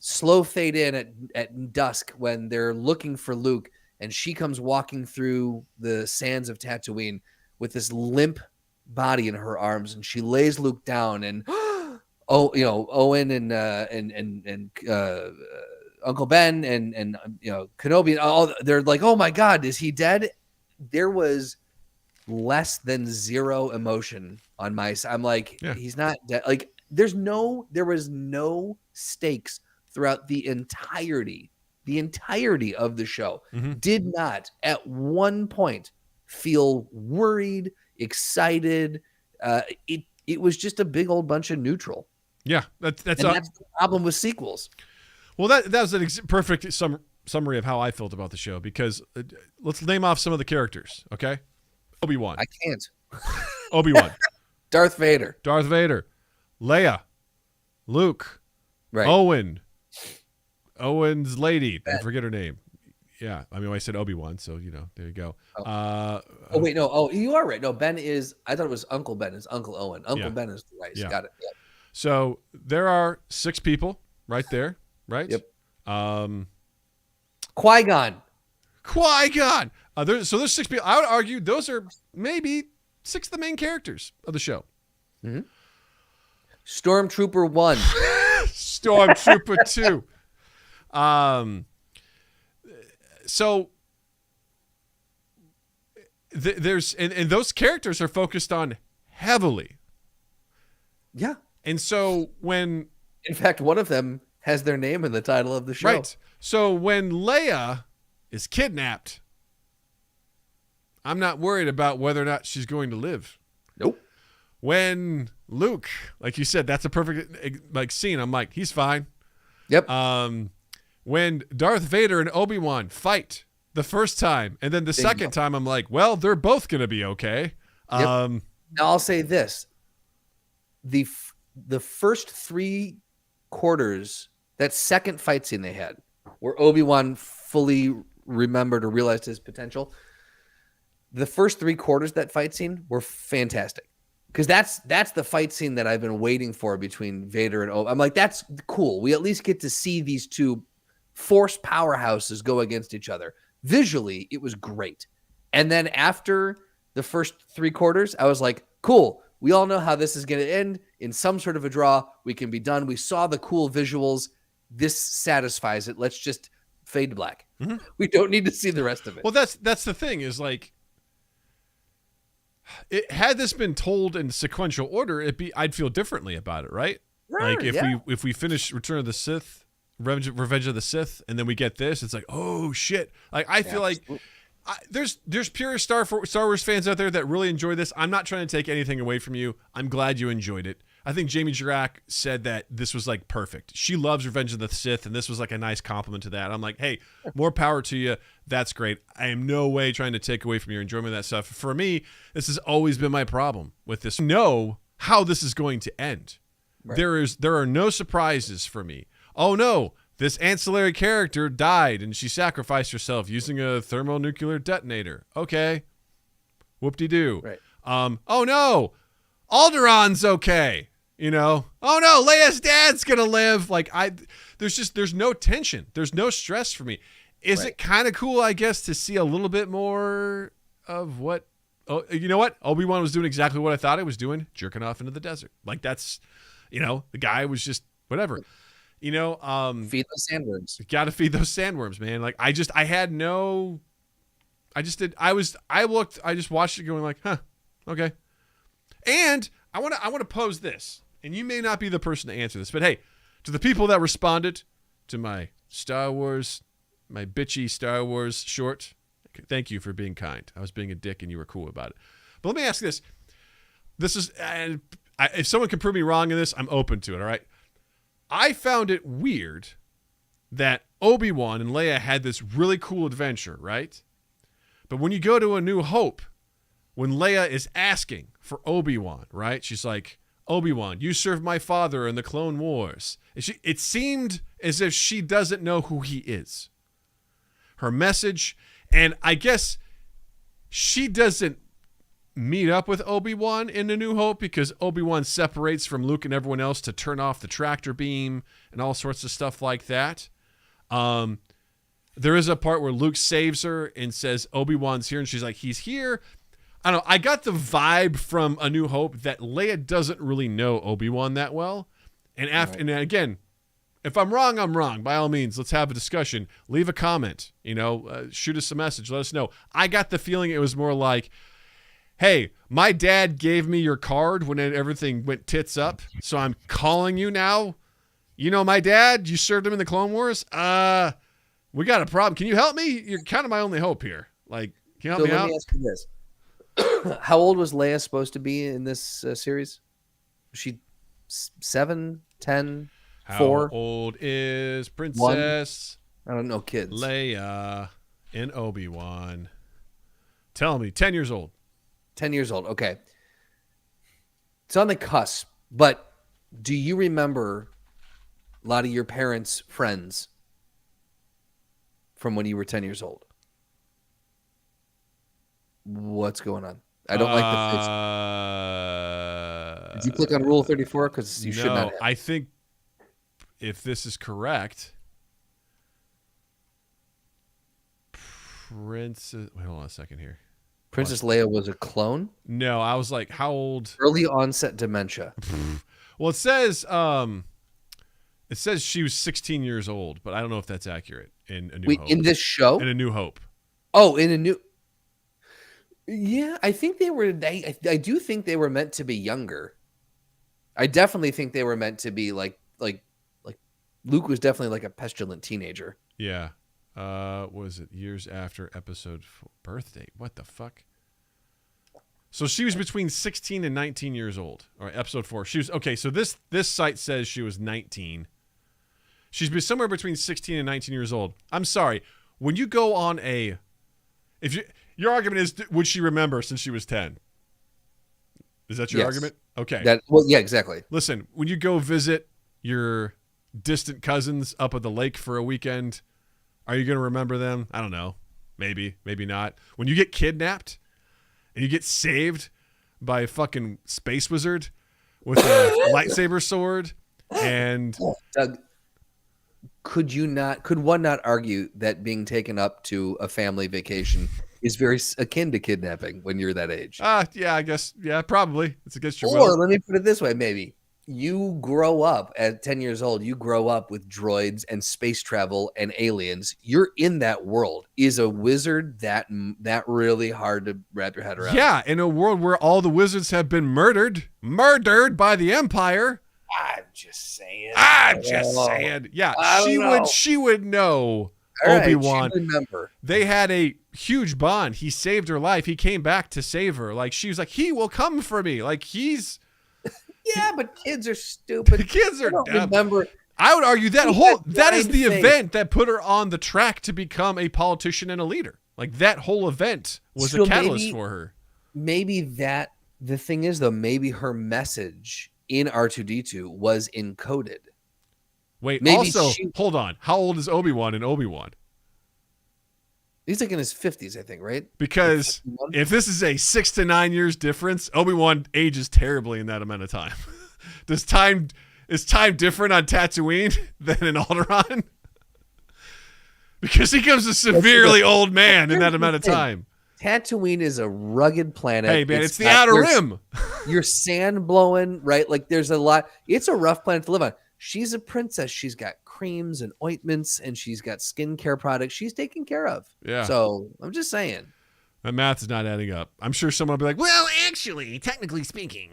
slow fade in at dusk when they're looking for Luke, and she comes walking through the sands of Tatooine with this limp body in her arms, and she lays Luke down, and Owen and Uncle Ben and Kenobi, they're like, oh my God, is he dead? There was less than zero emotion on my side. I'm like, he's not dead. Like, there was no stakes throughout the entirety of the show. Mm-hmm. Did not at one point feel worried, excited. It was just a big old bunch of neutral. Yeah, that's the problem with sequels. Well, that was an perfect summary of how I felt about the show, because let's name off some of the characters, okay? Obi-Wan. I can't. Obi-Wan. Darth Vader. Leia. Luke. Right. Owen. Owen's lady. I forget her name. Yeah, I mean, I said Obi-Wan, so there you go. Wait, no. Oh, you are right. No, Ben is. I thought it was Uncle Ben. It's Uncle Owen. Uncle Ben is the rice. Yeah. Got it. Yep. So there are 6 people right there, right? Yep. Qui-Gon. There's 6 people. I would argue those are maybe 6 of the main characters of the show. Mm-hmm. Stormtrooper 1. Stormtrooper 2. So there's and those characters are focused on heavily. Yeah. And so when, in fact, one of them has their name in the title of the show. Right. So when Leia is kidnapped, I'm not worried about whether or not she's going to live. Nope. When Luke, like you said, that's a perfect scene. I'm like, he's fine. Yep. When Darth Vader and Obi-Wan fight the first time, and then the second time, I'm like, well, they're both going to be okay. Yep. Now I'll say this. The first 3 quarters, that second fight scene they had, where Obi-Wan fully remembered or realized his potential, the first 3 quarters of that fight scene were fantastic. Because that's the fight scene that I've been waiting for between Vader and Obi. I'm like, that's cool. We at least get to see these 2 Force powerhouses go against each other. Visually, it was great. And then after the first 3 quarters, I was like, cool. We all know how this is going to end in some sort of a draw. We can be done. We saw the cool visuals. This satisfies it. Let's just fade to black. Mm-hmm. We don't need to see the rest of it. Well, that's the thing is like, had this been told in sequential order, I'd feel differently about it, right? Sure, like if we finish Return of the Sith, Revenge of the Sith, and then we get this, it's like, oh shit! Like I feel like there's pure Star Wars fans out there that really enjoy this. I'm not trying to take anything away from you. I'm glad you enjoyed it. I think Jamie Jirac said that this was like perfect. She loves Revenge of the Sith, and this was like a nice compliment to that. I'm like, hey, more power to you. That's great. I am no way trying to take away from your enjoyment of that stuff. For me, this has always been my problem with this. I know how this is going to end. Right. There are no surprises for me. Oh no, this ancillary character died and she sacrificed herself using a thermonuclear detonator. Okay. Whoop-de-doo. Right. Oh no, Alderaan's okay. Oh no, Leia's dad's gonna live. Like there's no tension. There's no stress for me. Is it kind of cool, I guess, to see a little bit more of what? Oh, you know what? Obi-Wan was doing exactly what I thought he was doing, jerking off into the desert. Like that's, the guy was just whatever. Feed those sandworms. Got to feed those sandworms, man. Like I just watched it going like, huh, okay. And I want to pose this, and you may not be the person to answer this, but hey, to the people that responded to my bitchy Star Wars short, thank you for being kind. I was being a dick, and you were cool about it. But let me ask this: if someone can prove me wrong in this, I'm open to it. All right. I found it weird that Obi-Wan and Leia had this really cool adventure, right? But when you go to A New Hope, when Leia is asking for Obi-Wan, right? She's like, Obi-Wan, you served my father in the Clone Wars. It seemed as if she doesn't know who he is. Her message, and I guess she doesn't meet up with Obi-Wan in A New Hope because Obi-Wan separates from Luke and everyone else to turn off the tractor beam and all sorts of stuff like that. There is a part where Luke saves her and says Obi-Wan's here, and she's like, he's here. I don't know. I got the vibe from A New Hope that Leia doesn't really know Obi-Wan that well. And and again, if I'm wrong, I'm wrong. By all means, let's have a discussion. Leave a comment. Shoot us a message. Let us know. I got the feeling it was more like, hey, my dad gave me your card when everything went tits up, so I'm calling you now. My dad? You served him in the Clone Wars? We got a problem. Can you help me? You're kind of my only hope here. Like, can you help me out? Let me ask you this. How old was Leia supposed to be in this series? Was she 7, 10, 4? How old is Princess 1? I don't know, kids. Leia in Obi-Wan? Tell me, 10 years old. 10 years old. Okay. It's on the cusp, but do you remember a lot of your parents' friends from when you were 10 years old. What's going on? I don't like the face. Did you click on Rule 34? Because you should not have. I think if this is correct, Princess... Wait, hold on a second here. Princess Leia was a clone? No, I was like, how old? Early onset dementia. Well, it says she was 16 years old, but I don't know if that's accurate in A New Hope. In this show? In A New Hope. Oh, in A New... Yeah, I think they were... I do think they were meant to be younger. I definitely think they were meant to be like Luke was definitely like a pestilent teenager. Yeah. Was it years after episode 4? Birth date? What the fuck? So she was between 16 and 19 years old. All right, episode 4. She was okay. So this site says she was 19. She's somewhere between 16 and 19 years old. I'm sorry. When you go on your argument is, would she remember since she was 10? Is that your argument? Okay. Yeah, exactly. Listen, when you go visit your distant cousins up at the lake for a weekend, are you going to remember them? I don't know. Maybe, maybe not. When you get kidnapped and you get saved by a fucking space wizard with a lightsaber sword and... Doug, could one not argue that being taken up to a family vacation is very akin to kidnapping when you're that age? Yeah, I guess. Yeah, probably. It's against your will. will. Or let me put it this way, maybe. You grow up at 10 years old, you grow up with droids and space travel and aliens. You're in that world. Is a wizard that really hard to wrap your head around? Yeah, in a world where all the wizards have been murdered by the Empire. I'm just saying. Yeah, she would know. Obi-Wan. Remember. They had a huge bond. He saved her life. He came back to save her. Like she was like, he will come for me. Like he's... Yeah, but kids are stupid. The kids are dumb. Remember, I would argue that is the event that put her on the track to become a politician and a leader. Like that whole event was a catalyst for her. Maybe the thing is though, maybe her message in R2-D2 was encoded. Wait, hold on. How old is Obi-Wan in Obi-Wan? He's like in his 50s, I think, right? Because if this is a 6 to 9 years difference, Obi-Wan ages terribly in that amount of time. Is time different on Tatooine than in Alderaan? Because he becomes a severely old man in that amount of time. Tatooine is a rugged planet. Hey, man, it's the Outer Rim. You're sand blowing, right? Like there's a lot. It's a rough planet to live on. She's a princess. She's got creams and ointments, and she's got skincare products she's taken care of. Yeah. So I'm just saying. That math is not adding up. I'm sure someone will be like, well, actually, technically speaking.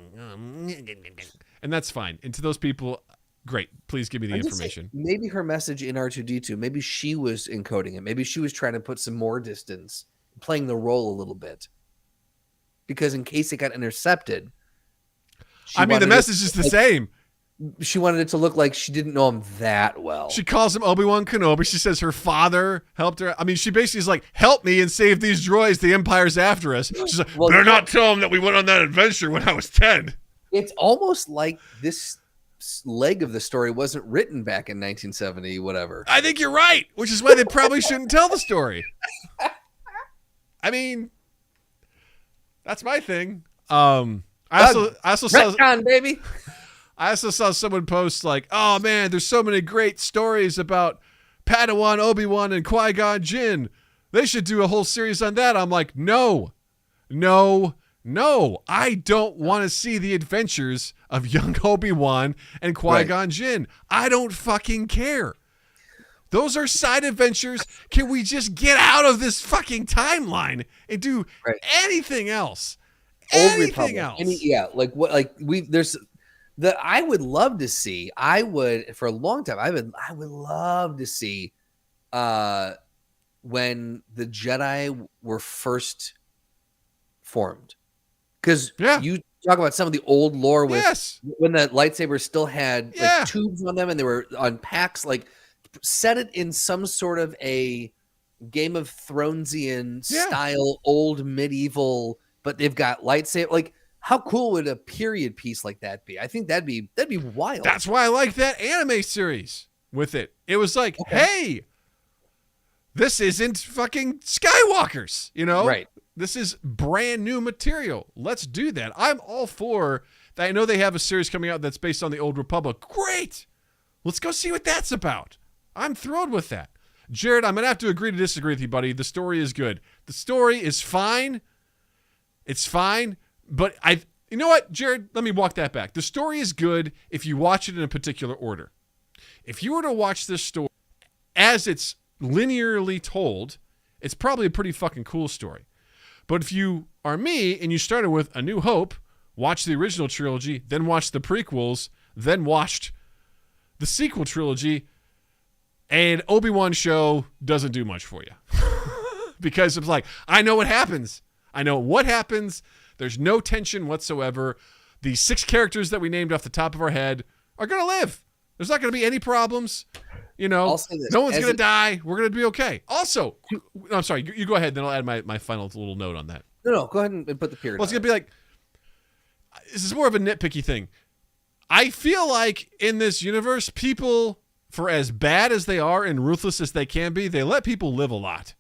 And that's fine. And to those people, great. Please give me the information. Maybe her message in R2-D2, maybe she was encoding it. Maybe she was trying to put some more distance, playing the role a little bit. Because in case it got intercepted. The message is the same. She wanted it to look like she didn't know him that well. She calls him Obi-Wan Kenobi. She says her father helped her. I mean, she basically is like, help me and save these droids. The Empire's after us. She's like, better not tell him that we went on that adventure when I was 10. It's almost like this leg of the story wasn't written back in 1970, whatever. I think you're right, which is why they probably shouldn't tell the story. I mean, that's my thing. I also saw... baby. I also saw someone post like, oh man, there's so many great stories about Padawan, Obi-Wan, and Qui-Gon Jinn. They should do a whole series on that. I'm like, no. I don't want to see the adventures of young Obi-Wan and Qui-Gon Jinn. I don't fucking care. Those are side adventures. Can we just get out of this fucking timeline and do anything else? Anything else? I would love to see. For a long time. I would love to see when the Jedi were first formed, because you talk about some of the old lore with when the lightsabers still had like tubes on them and they were on packs. Like, set it in some sort of a Game of Thronesian style, old medieval, but they've got lightsaber. Like, how cool would a period piece like that be? I think that'd be wild. That's why I like that anime series with it. It was like, hey, This isn't fucking Skywalkers, you know? Right. This is brand new material. Let's do that. I'm all for that. I know they have a series coming out that's based on the Old Republic. Great. Let's go see what that's about. I'm thrilled with that. Jared, I'm going to have to agree to disagree with you, buddy. The story is good. The story is fine. It's fine. But you know what, Jared? Let me walk that back. The story is good if you watch it in a particular order. If you were to watch this story as it's linearly told, it's probably a pretty fucking cool story. But if you are me and you started with A New Hope, watched the original trilogy, then watched the prequels, then watched the sequel trilogy, and Obi-Wan show doesn't do much for you. Because it's like, I know what happens. I know what happens. There's no tension whatsoever. The 6 characters that we named off the top of our head are going to live. There's not going to be any problems. You know, no one's going to die. We're going to be okay. Also, I'm sorry, you go ahead, then I'll add my final little note on that. No, go ahead and put the period. Well, it's going to be like, this is more of a nitpicky thing. I feel like in this universe, people, for as bad as they are and ruthless as they can be, they let people live a lot.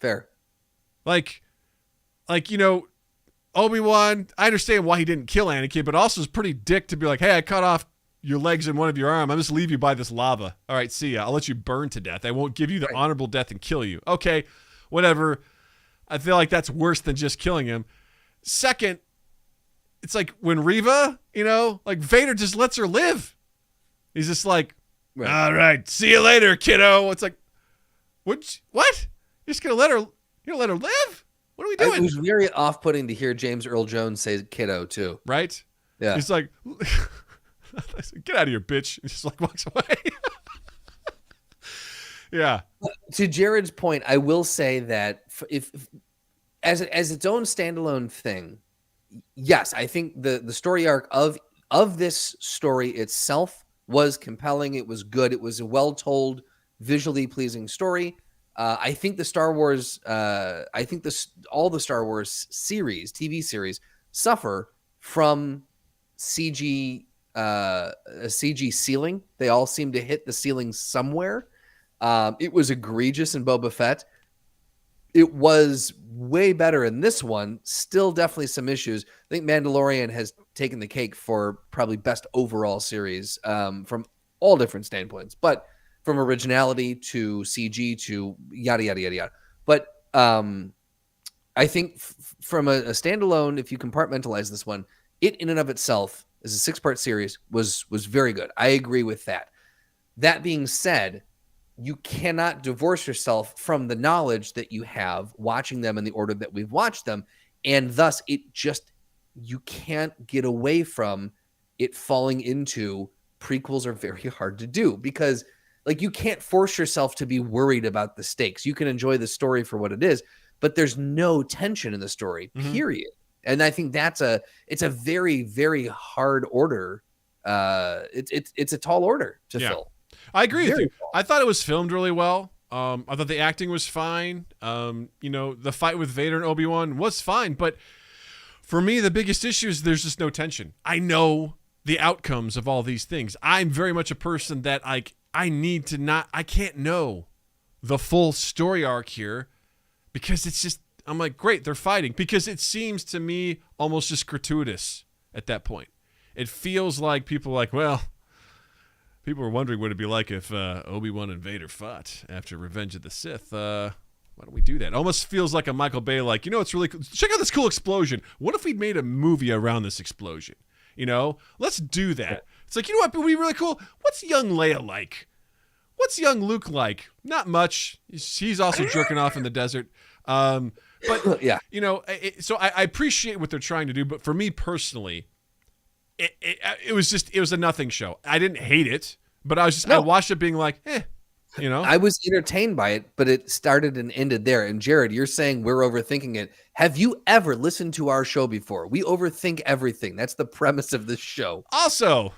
Fair. Like, you know, Obi-Wan, I understand why he didn't kill Anakin, but also is pretty dick to be like, hey, I cut off your legs and one of your arm. I'll just leave you by this lava. All right, see ya. I'll let you burn to death. I won't give you the honorable death and kill you. Okay, whatever. I feel like that's worse than just killing him. Second, it's like when Reva, you know, like Vader just lets her live. He's just like, all right, see you later, kiddo. It's like, what? You're just going to let her live? What are we doing? It was very off-putting to hear James Earl Jones say kiddo, too. Right? Yeah. He's like, get out of here, bitch. He just like walks away. Yeah. To Jared's point, I will say that if as its own standalone thing, yes, I think the story arc of this story itself was compelling. It was good. It was a well-told, visually pleasing story. I think the Star Wars, all the Star Wars series, TV series, suffer from CG ceiling. They all seem to hit the ceiling somewhere. It was egregious in Boba Fett. It was way better in this one. Still definitely some issues. I think Mandalorian has taken the cake for probably best overall series from all different standpoints, but from originality to CG to yada, yada, yada, yada. But I think from a standalone, if you compartmentalize this one, it in and of itself as a 6-part series was very good. I agree with that. That being said, you cannot divorce yourself from the knowledge that you have watching them in the order that we've watched them. And thus you can't get away from it falling into prequels are very hard to do because like you can't force yourself to be worried about the stakes. You can enjoy the story for what it is, but there's no tension in the story, period. And I think it's a very, very hard order. It's a tall order to fill. I agree with you. I thought it was filmed really well. I thought the acting was fine. You know, the fight with Vader and Obi-Wan was fine, but for me, the biggest issue is there's just no tension. I know the outcomes of all these things. I'm very much a person that I can't know the full story arc here because it's just, I'm like, great, they're fighting because it seems to me almost just gratuitous at that point. It feels like people are like, well, people were wondering what it'd be like if Obi-Wan and Vader fought after Revenge of the Sith. Why don't we do that? It almost feels like a Michael Bay, like, you know, it's really cool. Check out this cool explosion. What if we'd made a movie around this explosion? You know, let's do that. It's like, you know what would be really cool? What's young Leia like? What's young Luke like? Not much. He's also jerking off in the desert. But, yeah, you know, so I appreciate what they're trying to do. But for me personally, it was a nothing show. I didn't hate it, but I watched it being like, you know. I was entertained by it, but it started and ended there. And Jared, you're saying we're overthinking it. Have you ever listened to our show before? We overthink everything. That's the premise of this show. Also,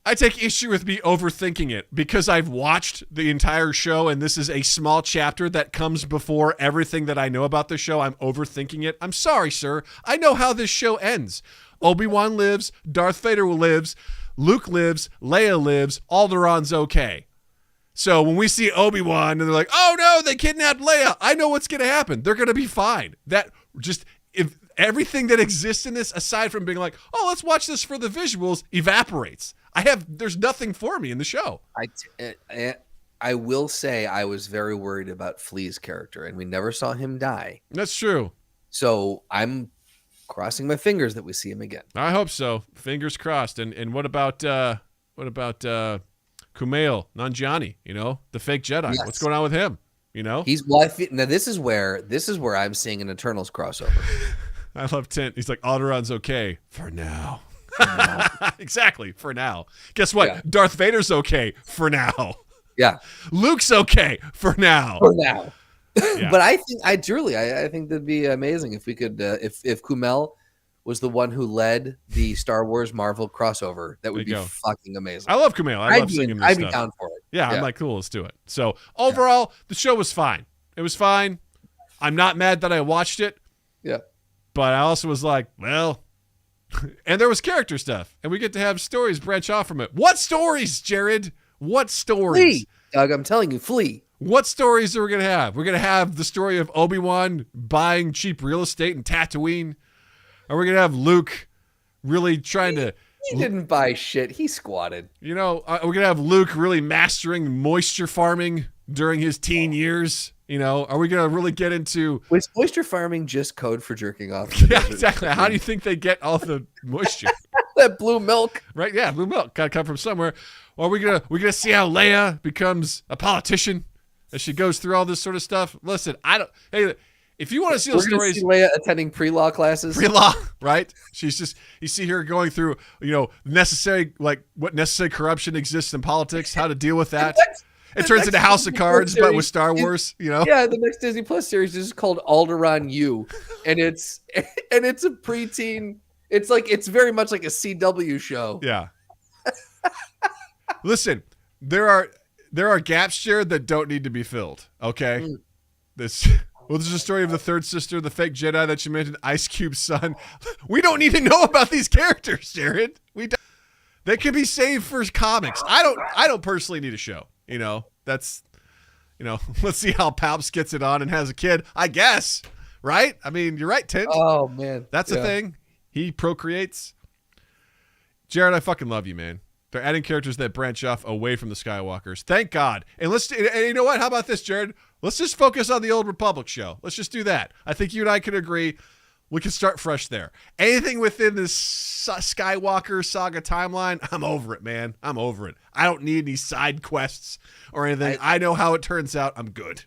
I take issue with me overthinking it because I've watched the entire show and this is a small chapter that comes before everything that I know about the show. I'm overthinking it. I'm sorry, sir. I know how this show ends. Obi-Wan lives, Darth Vader lives, Luke lives, Leia lives, Alderaan's okay. So when we see Obi-Wan and they're like, oh no, they kidnapped Leia, I know what's going to happen. They're going to be fine. If everything that exists in this, aside from being like, oh, let's watch this for the visuals, evaporates. There's nothing for me in the show. I will say I was very worried about Flea's character, and we never saw him die. That's true. So I'm crossing my fingers that we see him again. I hope so. Fingers crossed. And what about Kumail Nanjiani? The fake Jedi. Yes. What's going on with him? Now this is where I'm seeing an Eternals crossover. I love Tint. He's like, Alderaan's okay for now. Exactly, for now. Guess what? Yeah. Darth Vader's okay for now. Yeah. Luke's okay for now. For now. Yeah. But I think that'd be amazing if we could if Kumail was the one who led the Star Wars Marvel crossover. That would be fucking amazing. I love Kumail. I love singing this stuff. I'd be down for it. Yeah, I'm like, cool, let's do it. So overall, the show was fine. It was fine. I'm not mad that I watched it. Yeah. But I also was like, well, and there was character stuff, and we get to have stories branch off from it. What stories, Jared? What stories? Flee, Doug, I'm telling you, Flee. What stories are we going to have? We're going to have the story of Obi-Wan buying cheap real estate in Tatooine. Are we going to have Luke really trying to... He didn't buy shit. He squatted. We're going to have Luke really mastering moisture farming during his teen years. Are we going to really get into... Was moisture farming just code for jerking off? Yeah, exactly. How do you think they get all the moisture? That blue milk. Right, yeah, blue milk. Got to come from somewhere. Or are we gonna see how Leia becomes a politician as she goes through all this sort of stuff? Listen, hey, if you want to see those stories... See Leia attending pre-law classes. Pre-law, right? She's just... You see her going through, what necessary corruption exists in politics, how to deal with that. It turns into House of Cards, but with Star Wars, Yeah, the next Disney Plus series is called Alderaan U, and it's a preteen. It's very much like a CW show. Yeah. Listen, there are gaps, Jared, that don't need to be filled. Okay, there's a story of the third sister, the fake Jedi that you mentioned, Ice Cube's son. We don't need to know about these characters, Jared. They can be saved for comics. I don't personally need a show. Let's see how Palps gets it on and has a kid, I guess. Right? I mean, you're right, Tint. Oh, man. That's a thing. He procreates. Jared, I fucking love you, man. They're adding characters that branch off away from the Skywalkers. Thank God. And you know what? How about this, Jared? Let's just focus on the Old Republic show. Let's just do that. I think you and I could agree. We can start fresh there. Anything within this Skywalker saga timeline, I'm over it, man. I'm over it. I don't need any side quests or anything. I know how it turns out. I'm good.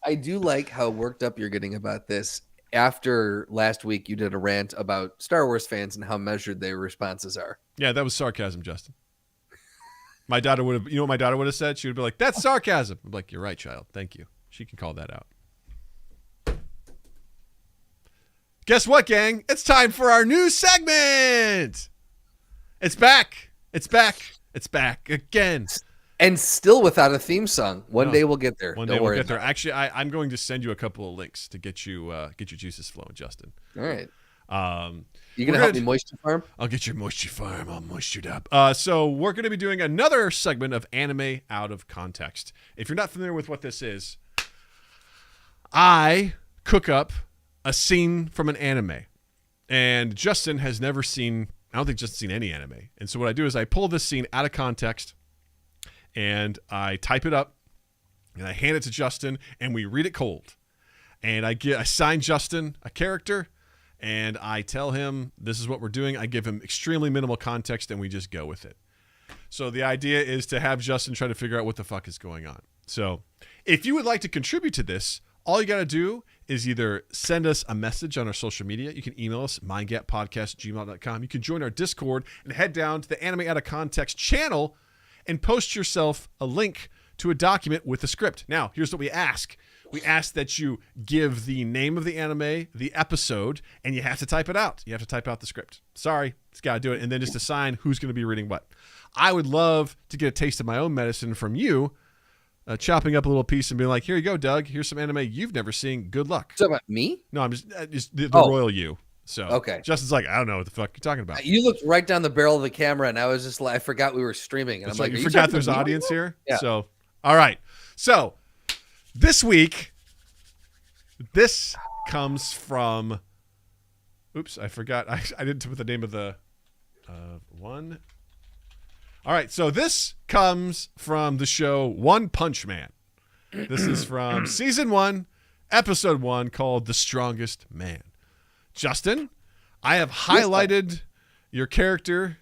I do like how worked up you're getting about this. After last week, you did a rant about Star Wars fans and how measured their responses are. Yeah, that was sarcasm, Justin. My daughter would have, what my daughter would have said? She would be like, that's sarcasm. I'm like, you're right, child. Thank you. She can call that out. Guess what, gang? It's time for our new segment. It's back. It's back. It's back again. And still without a theme song. One day we'll get there. One day we'll get there. Actually, I'm going to send you a couple of links to get your juices flowing, Justin. All right. You gonna help me moisture farm? I'll get your moisture farm all moistured up. So we're going to be doing another segment of Anime Out of Context. If you're not familiar with what this is, I cook up a scene from an anime, and Justin has never seen. I don't think Justin's seen any anime. And so what I do is I pull this scene out of context, and I type it up, and I hand it to Justin, and we read it cold. And I assign Justin a character. And I tell him this is what we're doing. I give him extremely minimal context, and we just go with it. So the idea is to have Justin try to figure out what the fuck is going on. So if you would like to contribute to this, all you got to do is either send us a message on our social media. You can email us, mindgappodcast@gmail.com. You can join our Discord and head down to the Anime Out of Context channel and post yourself a link to a document with a script. Now, here's what we ask. We ask that you give the name of the anime, the episode, and you have to type it out. You have to type out the script. Sorry, just got to do it. And then just assign who's going to be reading what. I would love to get a taste of my own medicine from you, chopping up a little piece and being like, here you go, Doug. Here's some anime you've never seen. Good luck. So about me? No, I'm just the royal you. So okay. Justin's like, I don't know what the fuck you're talking about. You looked right down the barrel of the camera, and I was just like, I forgot we were streaming. And I'm like, you forgot there's audience here? Yeah. So All right. So this week, this comes from. Oops, I forgot. I didn't put the name of the one. All right. So this comes from the show One Punch Man. This is from season 1, episode 1, called The Strongest Man. Justin, I have highlighted your characters,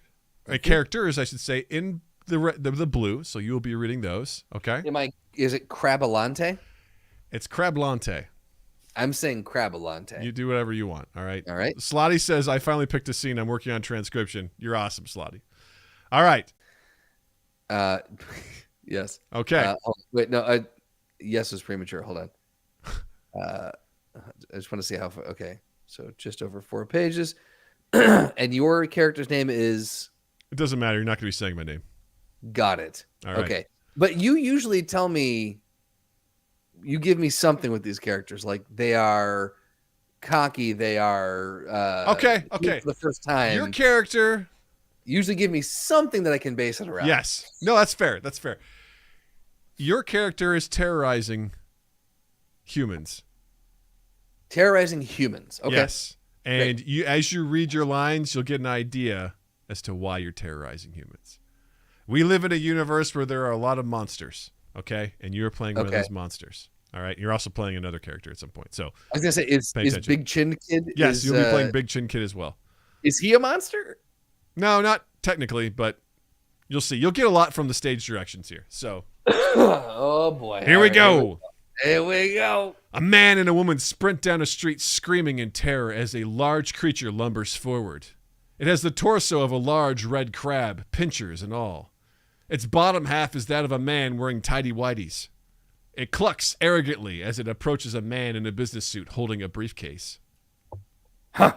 I should say, in the blue, so you will be reading those. Okay. Is it Crabalante? It's Crablante. I'm saying Crabalante. You do whatever you want. All right. All right. Slotty says, I finally picked a scene. I'm working on transcription. You're awesome, Slotty. All right. Yes. Okay. Wait, no. Yes is premature. Hold on. I just want to see how far. Okay. So just over 4 pages. And your character's name is? It doesn't matter. You're not going to be saying my name. Got it. All right. Okay. But you usually tell me, you give me something with these characters. Like they are cocky. They are. Okay. For the first time. Your character. Usually give me something that I can base it around. Yes. No, that's fair. That's fair. Your character is terrorizing humans. Terrorizing humans. Okay. Yes. And as you read your lines, you'll get an idea as to why you're terrorizing humans. We live in a universe where there are a lot of monsters, okay? And you're playing one of those monsters. All right? You're also playing another character at some point. So I was going to say, is Big Chin Kid? Yes, you'll be playing Big Chin Kid as well. Is he a monster? No, not technically, but you'll see. You'll get a lot from the stage directions here. So oh boy. Here we go. Here we go. A man and a woman sprint down a street screaming in terror as a large creature lumbers forward. It has the torso of a large red crab, pinchers and all. Its bottom half is that of a man wearing tighty-whities. It clucks arrogantly as it approaches a man in a business suit holding a briefcase. Huh.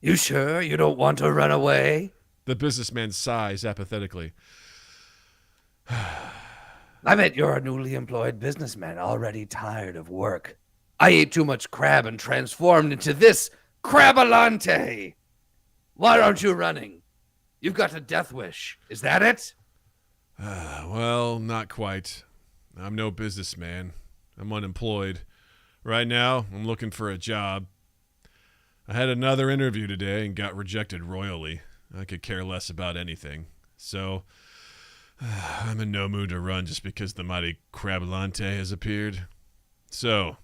You sure you don't want to run away? The businessman sighs apathetically. I bet you're a newly employed businessman already tired of work. I ate too much crab and transformed into this Crabalante. Why aren't you running? You've got a death wish. Is that it? Well, not quite. I'm no businessman. I'm unemployed. Right now, I'm looking for a job. I had another interview today and got rejected royally. I could care less about anything. So, I'm in no mood to run just because the mighty Crabalante has appeared. So,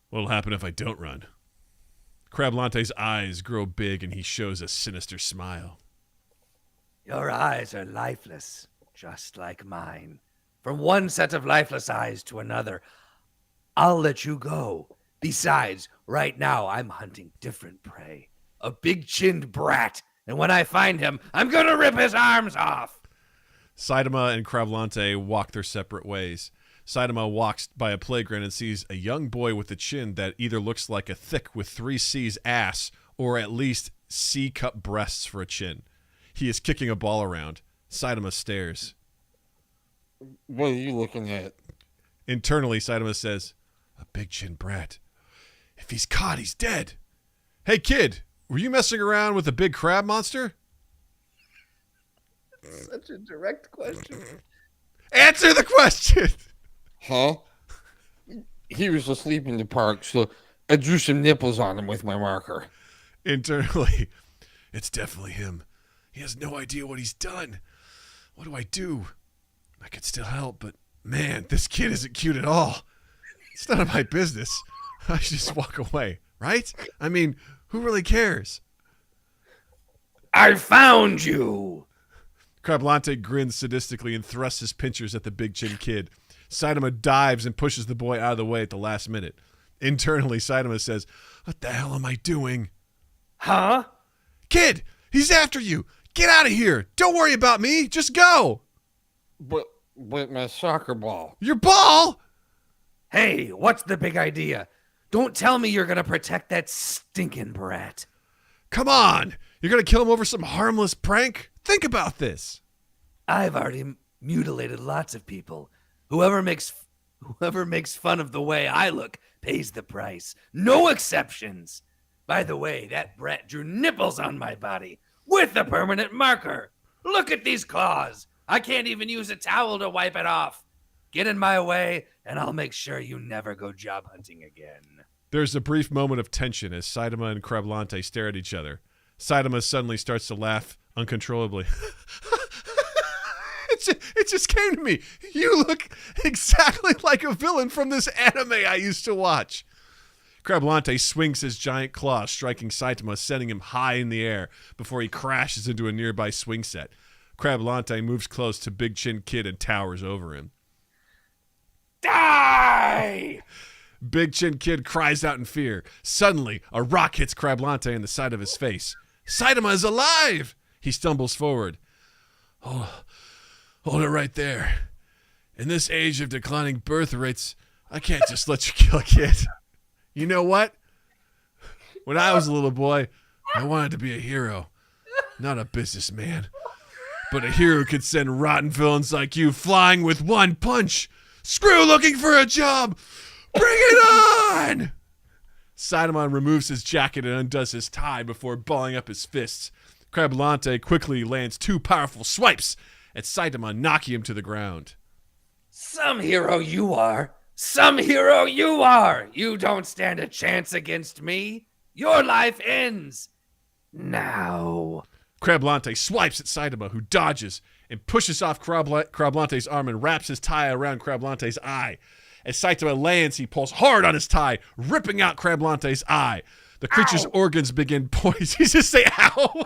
what'll happen if I don't run? Crabalante's eyes grow big and he shows a sinister smile. Your eyes are lifeless, just like mine. From one set of lifeless eyes to another, I'll let you go. Besides, right now I'm hunting different prey. A big-chinned brat. And when I find him, I'm gonna rip his arms off. Saitama and Crabalante walk their separate ways. Saitama walks by a playground and sees a young boy with a chin that either looks like a thick with 3 C's ass or at least C-cup breasts for a chin. He is kicking a ball around. Saitama stares. What are you looking at? Internally, Saitama says, a big chin brat. If he's caught, he's dead. Hey, kid, were you messing around with a big crab monster? Such a direct question. Answer the question. Huh? He was asleep in the park, so I drew some nipples on him with my marker. Internally, it's definitely him. He has no idea what he's done. What do I do? I could still help, but man, this kid isn't cute at all. It's none of my business. I should just walk away, right? I mean, who really cares? I found you. Crabalante grins sadistically and thrusts his pinchers at the big chin kid. Saitama dives and pushes the boy out of the way at the last minute. Internally, Saitama says, what the hell am I doing? Huh? Kid, he's after you. Get out of here. Don't worry about me. Just go. But my soccer ball. Your ball? Hey, what's the big idea? Don't tell me you're going to protect that stinking brat. Come on. You're going to kill him over some harmless prank? Think about this. I've already mutilated lots of people. Whoever makes fun of the way I look pays the price. No exceptions. By the way, that brat drew nipples on my body with a permanent marker. Look at these claws. I can't even use a towel to wipe it off. Get in my way, and I'll make sure you never go job hunting again. There's a brief moment of tension as Saitama and Crablante stare at each other. Saitama suddenly starts to laugh uncontrollably. It just came to me. You look exactly like a villain from this anime I used to watch. Crablante swings his giant claw, striking Saitama, sending him high in the air before he crashes into a nearby swing set. Crablante moves close to Big Chin Kid and towers over him. Die! Big Chin Kid cries out in fear. Suddenly, a rock hits Crablante in the side of his face. Saitama is alive! He stumbles forward. Oh, hold it right there. In this age of declining birth rates, I can't just let you kill a kid. You know what? When I was a little boy, I wanted to be a hero, not a businessman. But a hero could send rotten villains like you flying with one punch. Screw looking for a job. Bring it on! Saitama removes his jacket and undoes his tie before balling up his fists. Crablante quickly lands 2 powerful swipes at Saitama, knocking him to the ground. Some hero you are. Some hero you are. You don't stand a chance against me. Your life ends now. Crablante swipes at Saitama, who dodges and pushes off Crablante's arm and wraps his tie around Crablante's eye. As Saitama lands, he pulls hard on his tie, ripping out Crablante's eye. The creature's organs begin pouring. Did you just say ow?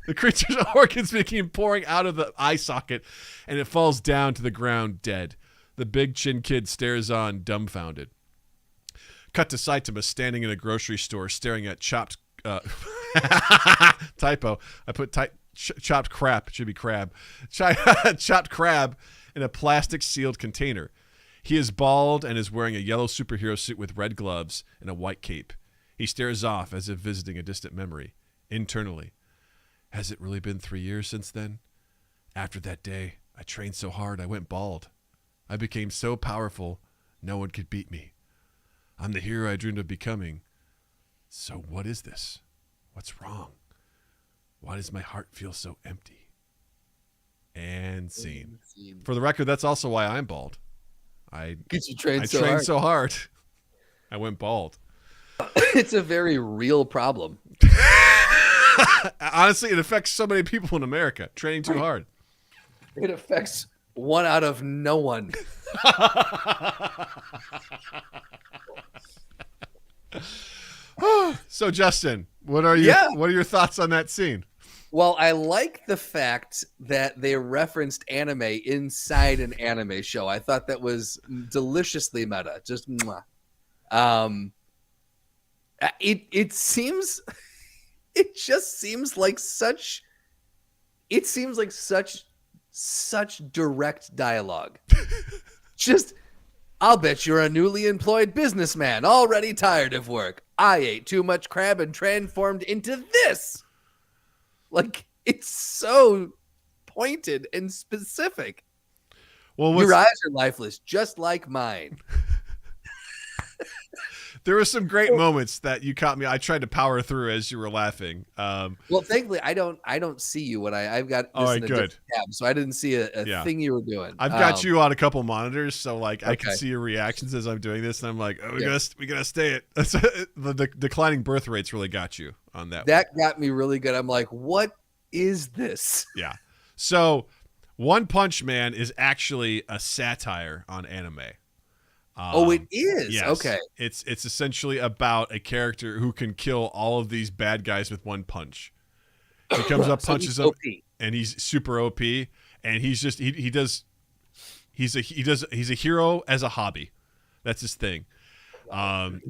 The creature's organs begin pouring out of the eye socket, and it falls down to the ground dead. The Big Chin Kid stares on, dumbfounded. Cut to Saitama standing in a grocery store, staring at chopped... typo. I put chopped crab. It should be crab. Chopped crab in a plastic sealed container. He is bald and is wearing a yellow superhero suit with red gloves and a white cape. He stares off as if visiting a distant memory. Internally, has it really been 3 years since then? After that day, I trained so hard I went bald. I became so powerful, no one could beat me. I'm the hero I dreamed of becoming. So what is this? What's wrong? Why does my heart feel so empty? And scene. For the record, that's also why I'm bald. I trained so hard. I went bald. It's a very real problem. Honestly, it affects so many people in America. Training too hard. It affects 1 out of no one. So, Justin, what are your thoughts on that scene? Well, I like the fact that they referenced anime inside an anime show. I thought that was deliciously meta. Just mwah. It seems it just seems like such direct dialogue. Just, I'll bet you're a newly employed businessman already tired of work. I ate too much crab and transformed into this. Like, it's so pointed and specific. Well, your eyes are lifeless, just like mine. There were some great moments that you caught me. I tried to power through as you were laughing. Well, thankfully, I don't see you when I've got this in a different tab, so I didn't see a thing you were doing. I've got you on a couple monitors, so like I can see your reactions as I'm doing this, and I'm like, oh, we gotta stay it. The declining birth rates really got you on that. That got me really good. I'm like, what is this? Yeah. So, One Punch Man is actually a satire on anime. It is? Yes. Okay. It's essentially about a character who can kill all of these bad guys with one punch. He comes up, punches them, and he's super OP. And he's just he's a hero as a hobby. That's his thing. But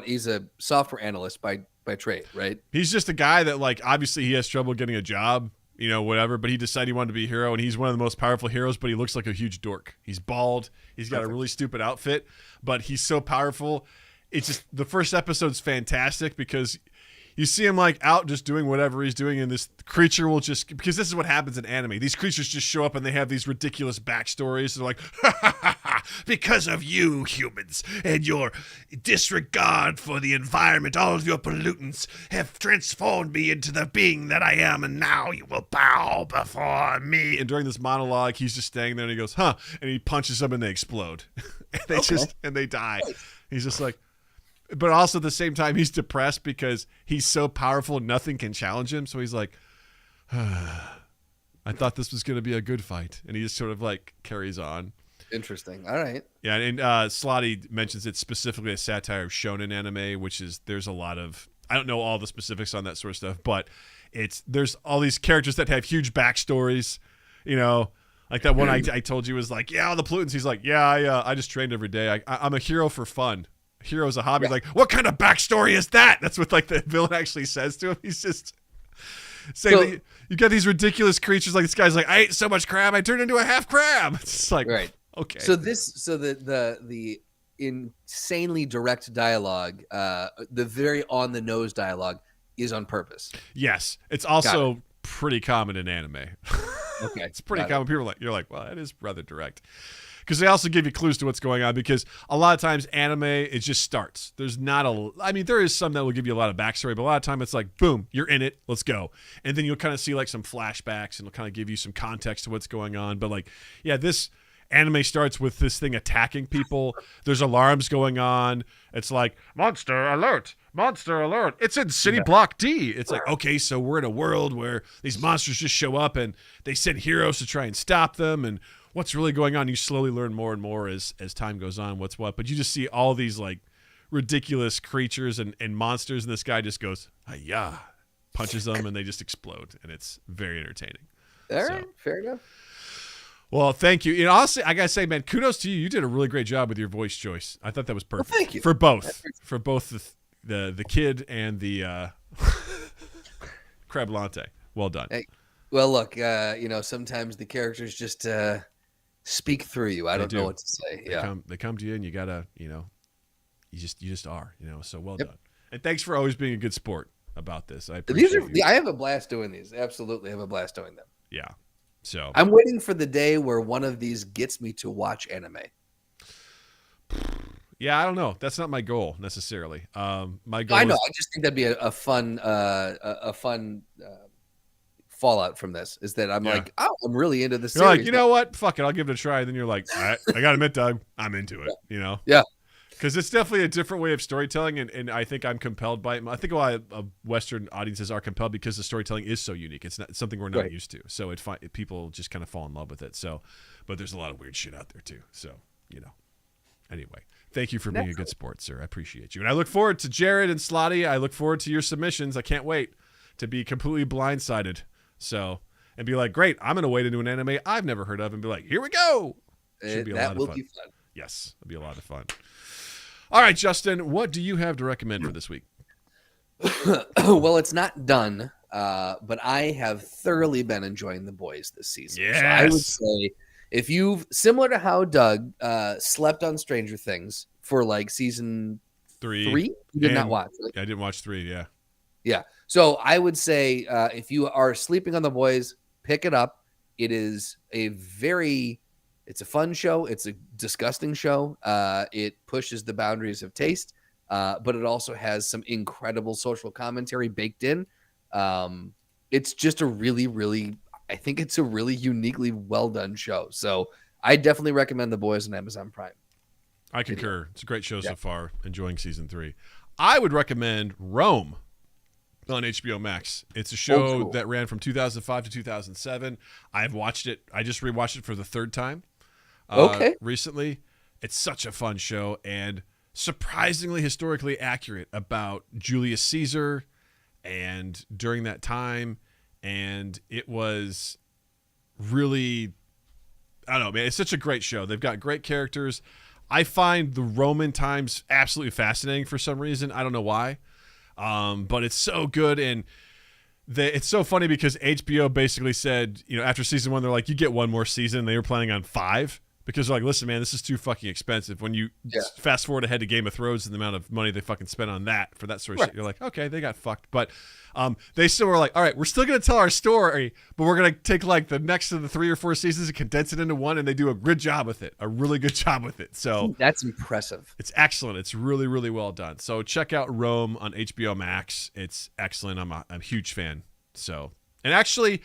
he's a software analyst by trade, right? He's just a guy that, like, obviously he has trouble getting a job, whatever, but he decided he wanted to be a hero, and he's one of the most powerful heroes, but he looks like a huge dork. He's bald. He's got a really stupid outfit, but he's so powerful. It's just, the first episode's fantastic because you see him like out just doing whatever he's doing, and this creature will just, because this is what happens in anime. These creatures just show up and they have these ridiculous backstories. They're like, ha ha ha ha, because of you humans and your disregard for the environment, all of your pollutants have transformed me into the being that I am, and now you will bow before me. And during this monologue, he's just standing there and he goes, huh, and he punches them and they explode. And they die. He's just like, but also at the same time, he's depressed because he's so powerful, nothing can challenge him. So he's like, I thought this was going to be a good fight. And he just sort of like carries on. Interesting. All right. Yeah. And Slotty mentions it's specifically a satire of shonen anime, which is, there's a lot of, I don't know all the specifics on that sort of stuff, but there's all these characters that have huge backstories, you know, like that one I told you was like, yeah, all the pollutants. He's like, yeah, I just trained every day. I'm a hero for fun. Hero's a hobby. Like, what kind of backstory is that? That's what like the villain actually says to him. He's just saying that you got these ridiculous creatures. Like this guy's like, I ate so much crab, I turned into a half crab. It's just like, right. Okay. So the insanely direct dialogue, the very on the nose dialogue is on purpose. Yes. It's also pretty common in anime. Okay. It's pretty common. People are like, you're like, well, that is rather direct. Because they also give you clues to what's going on, because a lot of times anime, it just starts. There's not there is some that will give you a lot of backstory, but a lot of time it's like, boom, you're in it, let's go. And then you'll kind of see like some flashbacks and it'll kind of give you some context to what's going on. But like, yeah, this anime starts with this thing attacking people. There's alarms going on. It's like, monster alert, monster alert. It's in City Block D. It's like, okay, so we're in a world where these monsters just show up and they send heroes to try and stop them, and what's really going on. You slowly learn more and more as time goes on what's what, but you just see all these like ridiculous creatures and monsters, and this guy just goes, hi-ya, punches them and they just explode, and it's very entertaining. All right, fair enough. Well, thank you. Honestly, I gotta say, man, kudos to you. You did a really great job with your voice choice. I thought that was perfect. Well, thank you. For both the kid and the Crablante. Well done. Hey, well, look, sometimes the characters just speak through you. I don't know what to say. They come to you, and you gotta, you just are, So well done. And thanks for always being a good sport about this. I appreciate you. I have a blast doing these. Absolutely, have a blast doing them. Yeah. So I'm waiting for the day where one of these gets me to watch anime. Yeah, I don't know. That's not my goal necessarily. My goal. I know. I just think that'd be a fun fallout from this. Is that I'm like, oh, I'm really into this. You're like, you know what? Fuck it, I'll give it a try. And then you're like, all right, I gotta admit, Doug, I'm into it. Yeah. Because it's definitely a different way of storytelling, and I think I'm compelled by it. I think a lot of Western audiences are compelled because the storytelling is so unique. It's not something we're not used to. So people just kind of fall in love with it. So, but there's a lot of weird shit out there too. So, Anyway, thank you for being a good sport, sir. I appreciate you. And I look forward to Jared and Slotty. I look forward to your submissions. I can't wait to be completely blindsided. So, and be like, great, I'm going to wade into an anime I've never heard of and be like, here we go. Should be a lot of fun. Be fun. Yes, it'll be a lot of fun. All right, Justin, what do you have to recommend for this week? Well, it's not done, but I have thoroughly been enjoying The Boys this season. Yes. So I would say if you've, similar to how Doug slept on Stranger Things for like season 3, you did not watch. Right? I didn't watch 3, yeah. Yeah. So I would say if you are sleeping on The Boys, pick it up. It is it's a fun show. It's a disgusting show. It pushes the boundaries of taste, but it also has some incredible social commentary baked in. It's just a really, really, I think it's a really uniquely well done show. So I definitely recommend The Boys on Amazon Prime. I concur. It's a great show so far. Enjoying season 3. I would recommend Rome on HBO Max. It's a show that ran from 2005 to 2007. I've watched it. I just rewatched it for the 3rd time. Recently. It's such a fun show and surprisingly historically accurate about Julius Caesar and during that time. And it was really, I don't know, man, it's such a great show. They've got great characters. I find the Roman times absolutely fascinating for some reason. I don't know why. But it's so good. And it's so funny because HBO basically said, after season 1, they're like, you get one more season. They were planning on 5. Because they're like, listen, man, this is too fucking expensive. When you fast forward ahead to Game of Thrones and the amount of money they fucking spent on that for that sort of shit, you're like, okay, they got fucked. But they still were like, all right, we're still going to tell our story, but we're going to take like the next of the 3 or 4 seasons and condense it into one, and they do a good job with it, a really good job with it. So that's impressive. It's excellent. It's really, really well done. So check out Rome on HBO Max. It's excellent. I'm a huge fan. So, and actually,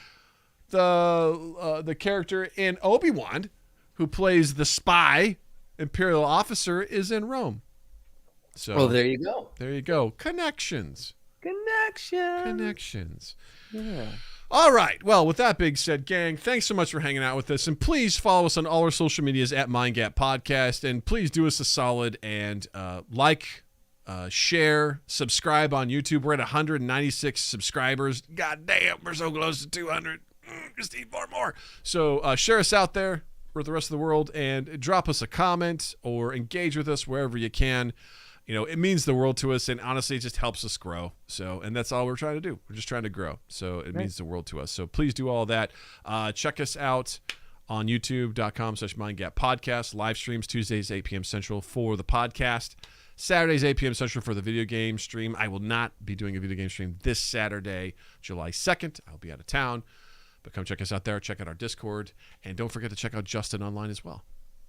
the character in Obi-Wan, who plays the spy Imperial officer, is in Rome. So, well, there you go. There you go. Connections. Yeah. All right. Well, with that being said, gang, thanks so much for hanging out with us. And please follow us on all our social medias at MindGap Podcast. And please do us a solid and share, subscribe on YouTube. We're at 196 subscribers. God damn, we're so close to 200. Just need more. So share us out there with the rest of the world and drop us a comment or engage with us wherever you can. You know, it means the world to us, and honestly, it just helps us grow. So, and that's all we're trying to do. We're just trying to grow. So it means the world to us. So please do all that. Check us out on youtube.com/MindGap Podcast. Live streams Tuesdays, 8 p.m. Central for the podcast. Saturdays, 8 p.m. Central for the video game stream. I will not be doing a video game stream this Saturday, July 2nd. I'll be out of town. But come check us out there. Check out our Discord. And don't forget to check out Justin online as well.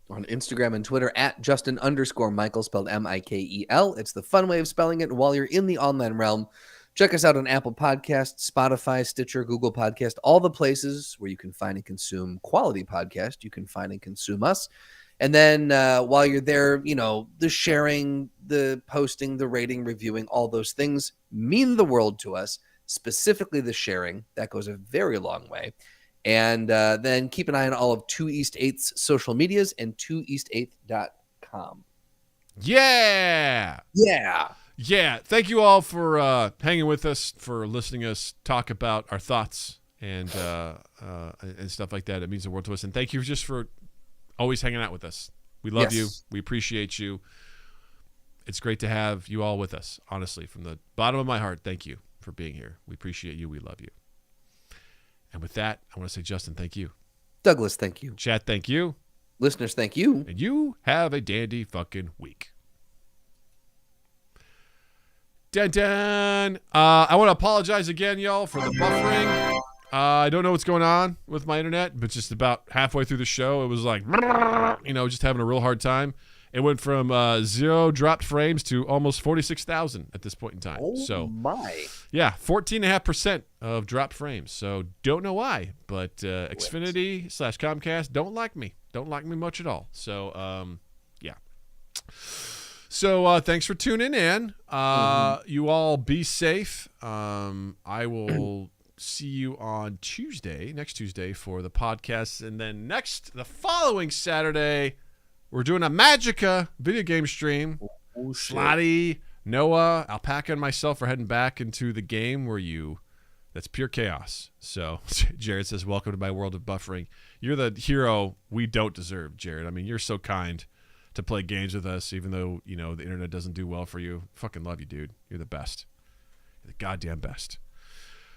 On Instagram and Twitter at Justin_Michael, spelled Mikel. It's the fun way of spelling it. And while you're in the online realm, check us out on Apple Podcasts, Spotify, Stitcher, Google Podcast, all the places where you can find and consume quality podcast. You can find and consume us. And then while you're there, you know, the sharing, the posting, the rating, reviewing, all those things mean the world to us. Specifically the sharing. That goes a very long way. And then keep an eye on all of 2 East 8's social medias and 2east8.com. Yeah. Thank you all for hanging with us, for listening to us talk about our thoughts and stuff like that. It means the world to us. And thank you just for always hanging out with us. We love you. We appreciate you. It's great to have you all with us. Honestly, from the bottom of my heart, thank you for being here. We appreciate you. We love you. And with that, I want to say, Justin, thank you. Douglas, thank you. Chat, thank you. Listeners, thank you. And you have a dandy fucking week. Dun dun. I want to apologize again, y'all, for the buffering. I don't know what's going on with my internet, but just about halfway through the show, it was like, you know, just having a real hard time. It went from 0 dropped frames to almost 46,000 at this point in time. Oh, so my. Yeah, 14.5% of dropped frames. So don't know why, but Xfinity/Comcast don't like me. Don't like me much at all. So, yeah. So thanks for tuning in. You all be safe. I will see you on next Tuesday for the podcast. And then the following Saturday, we're doing a Magica video game stream. Slotty, Noah, Alpaca, and myself are heading back into the game that's pure chaos. So Jared says, welcome to my world of buffering. You're the hero we don't deserve, Jared. I mean, you're so kind to play games with us, even though, you know, the internet doesn't do well for you. Fucking love you, dude. You're the best. You're the goddamn best.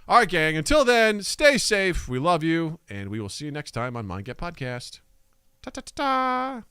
All right, gang. Until then, stay safe. We love you, and we will see you next time on MindGap Podcast. Ta-ta-ta-ta.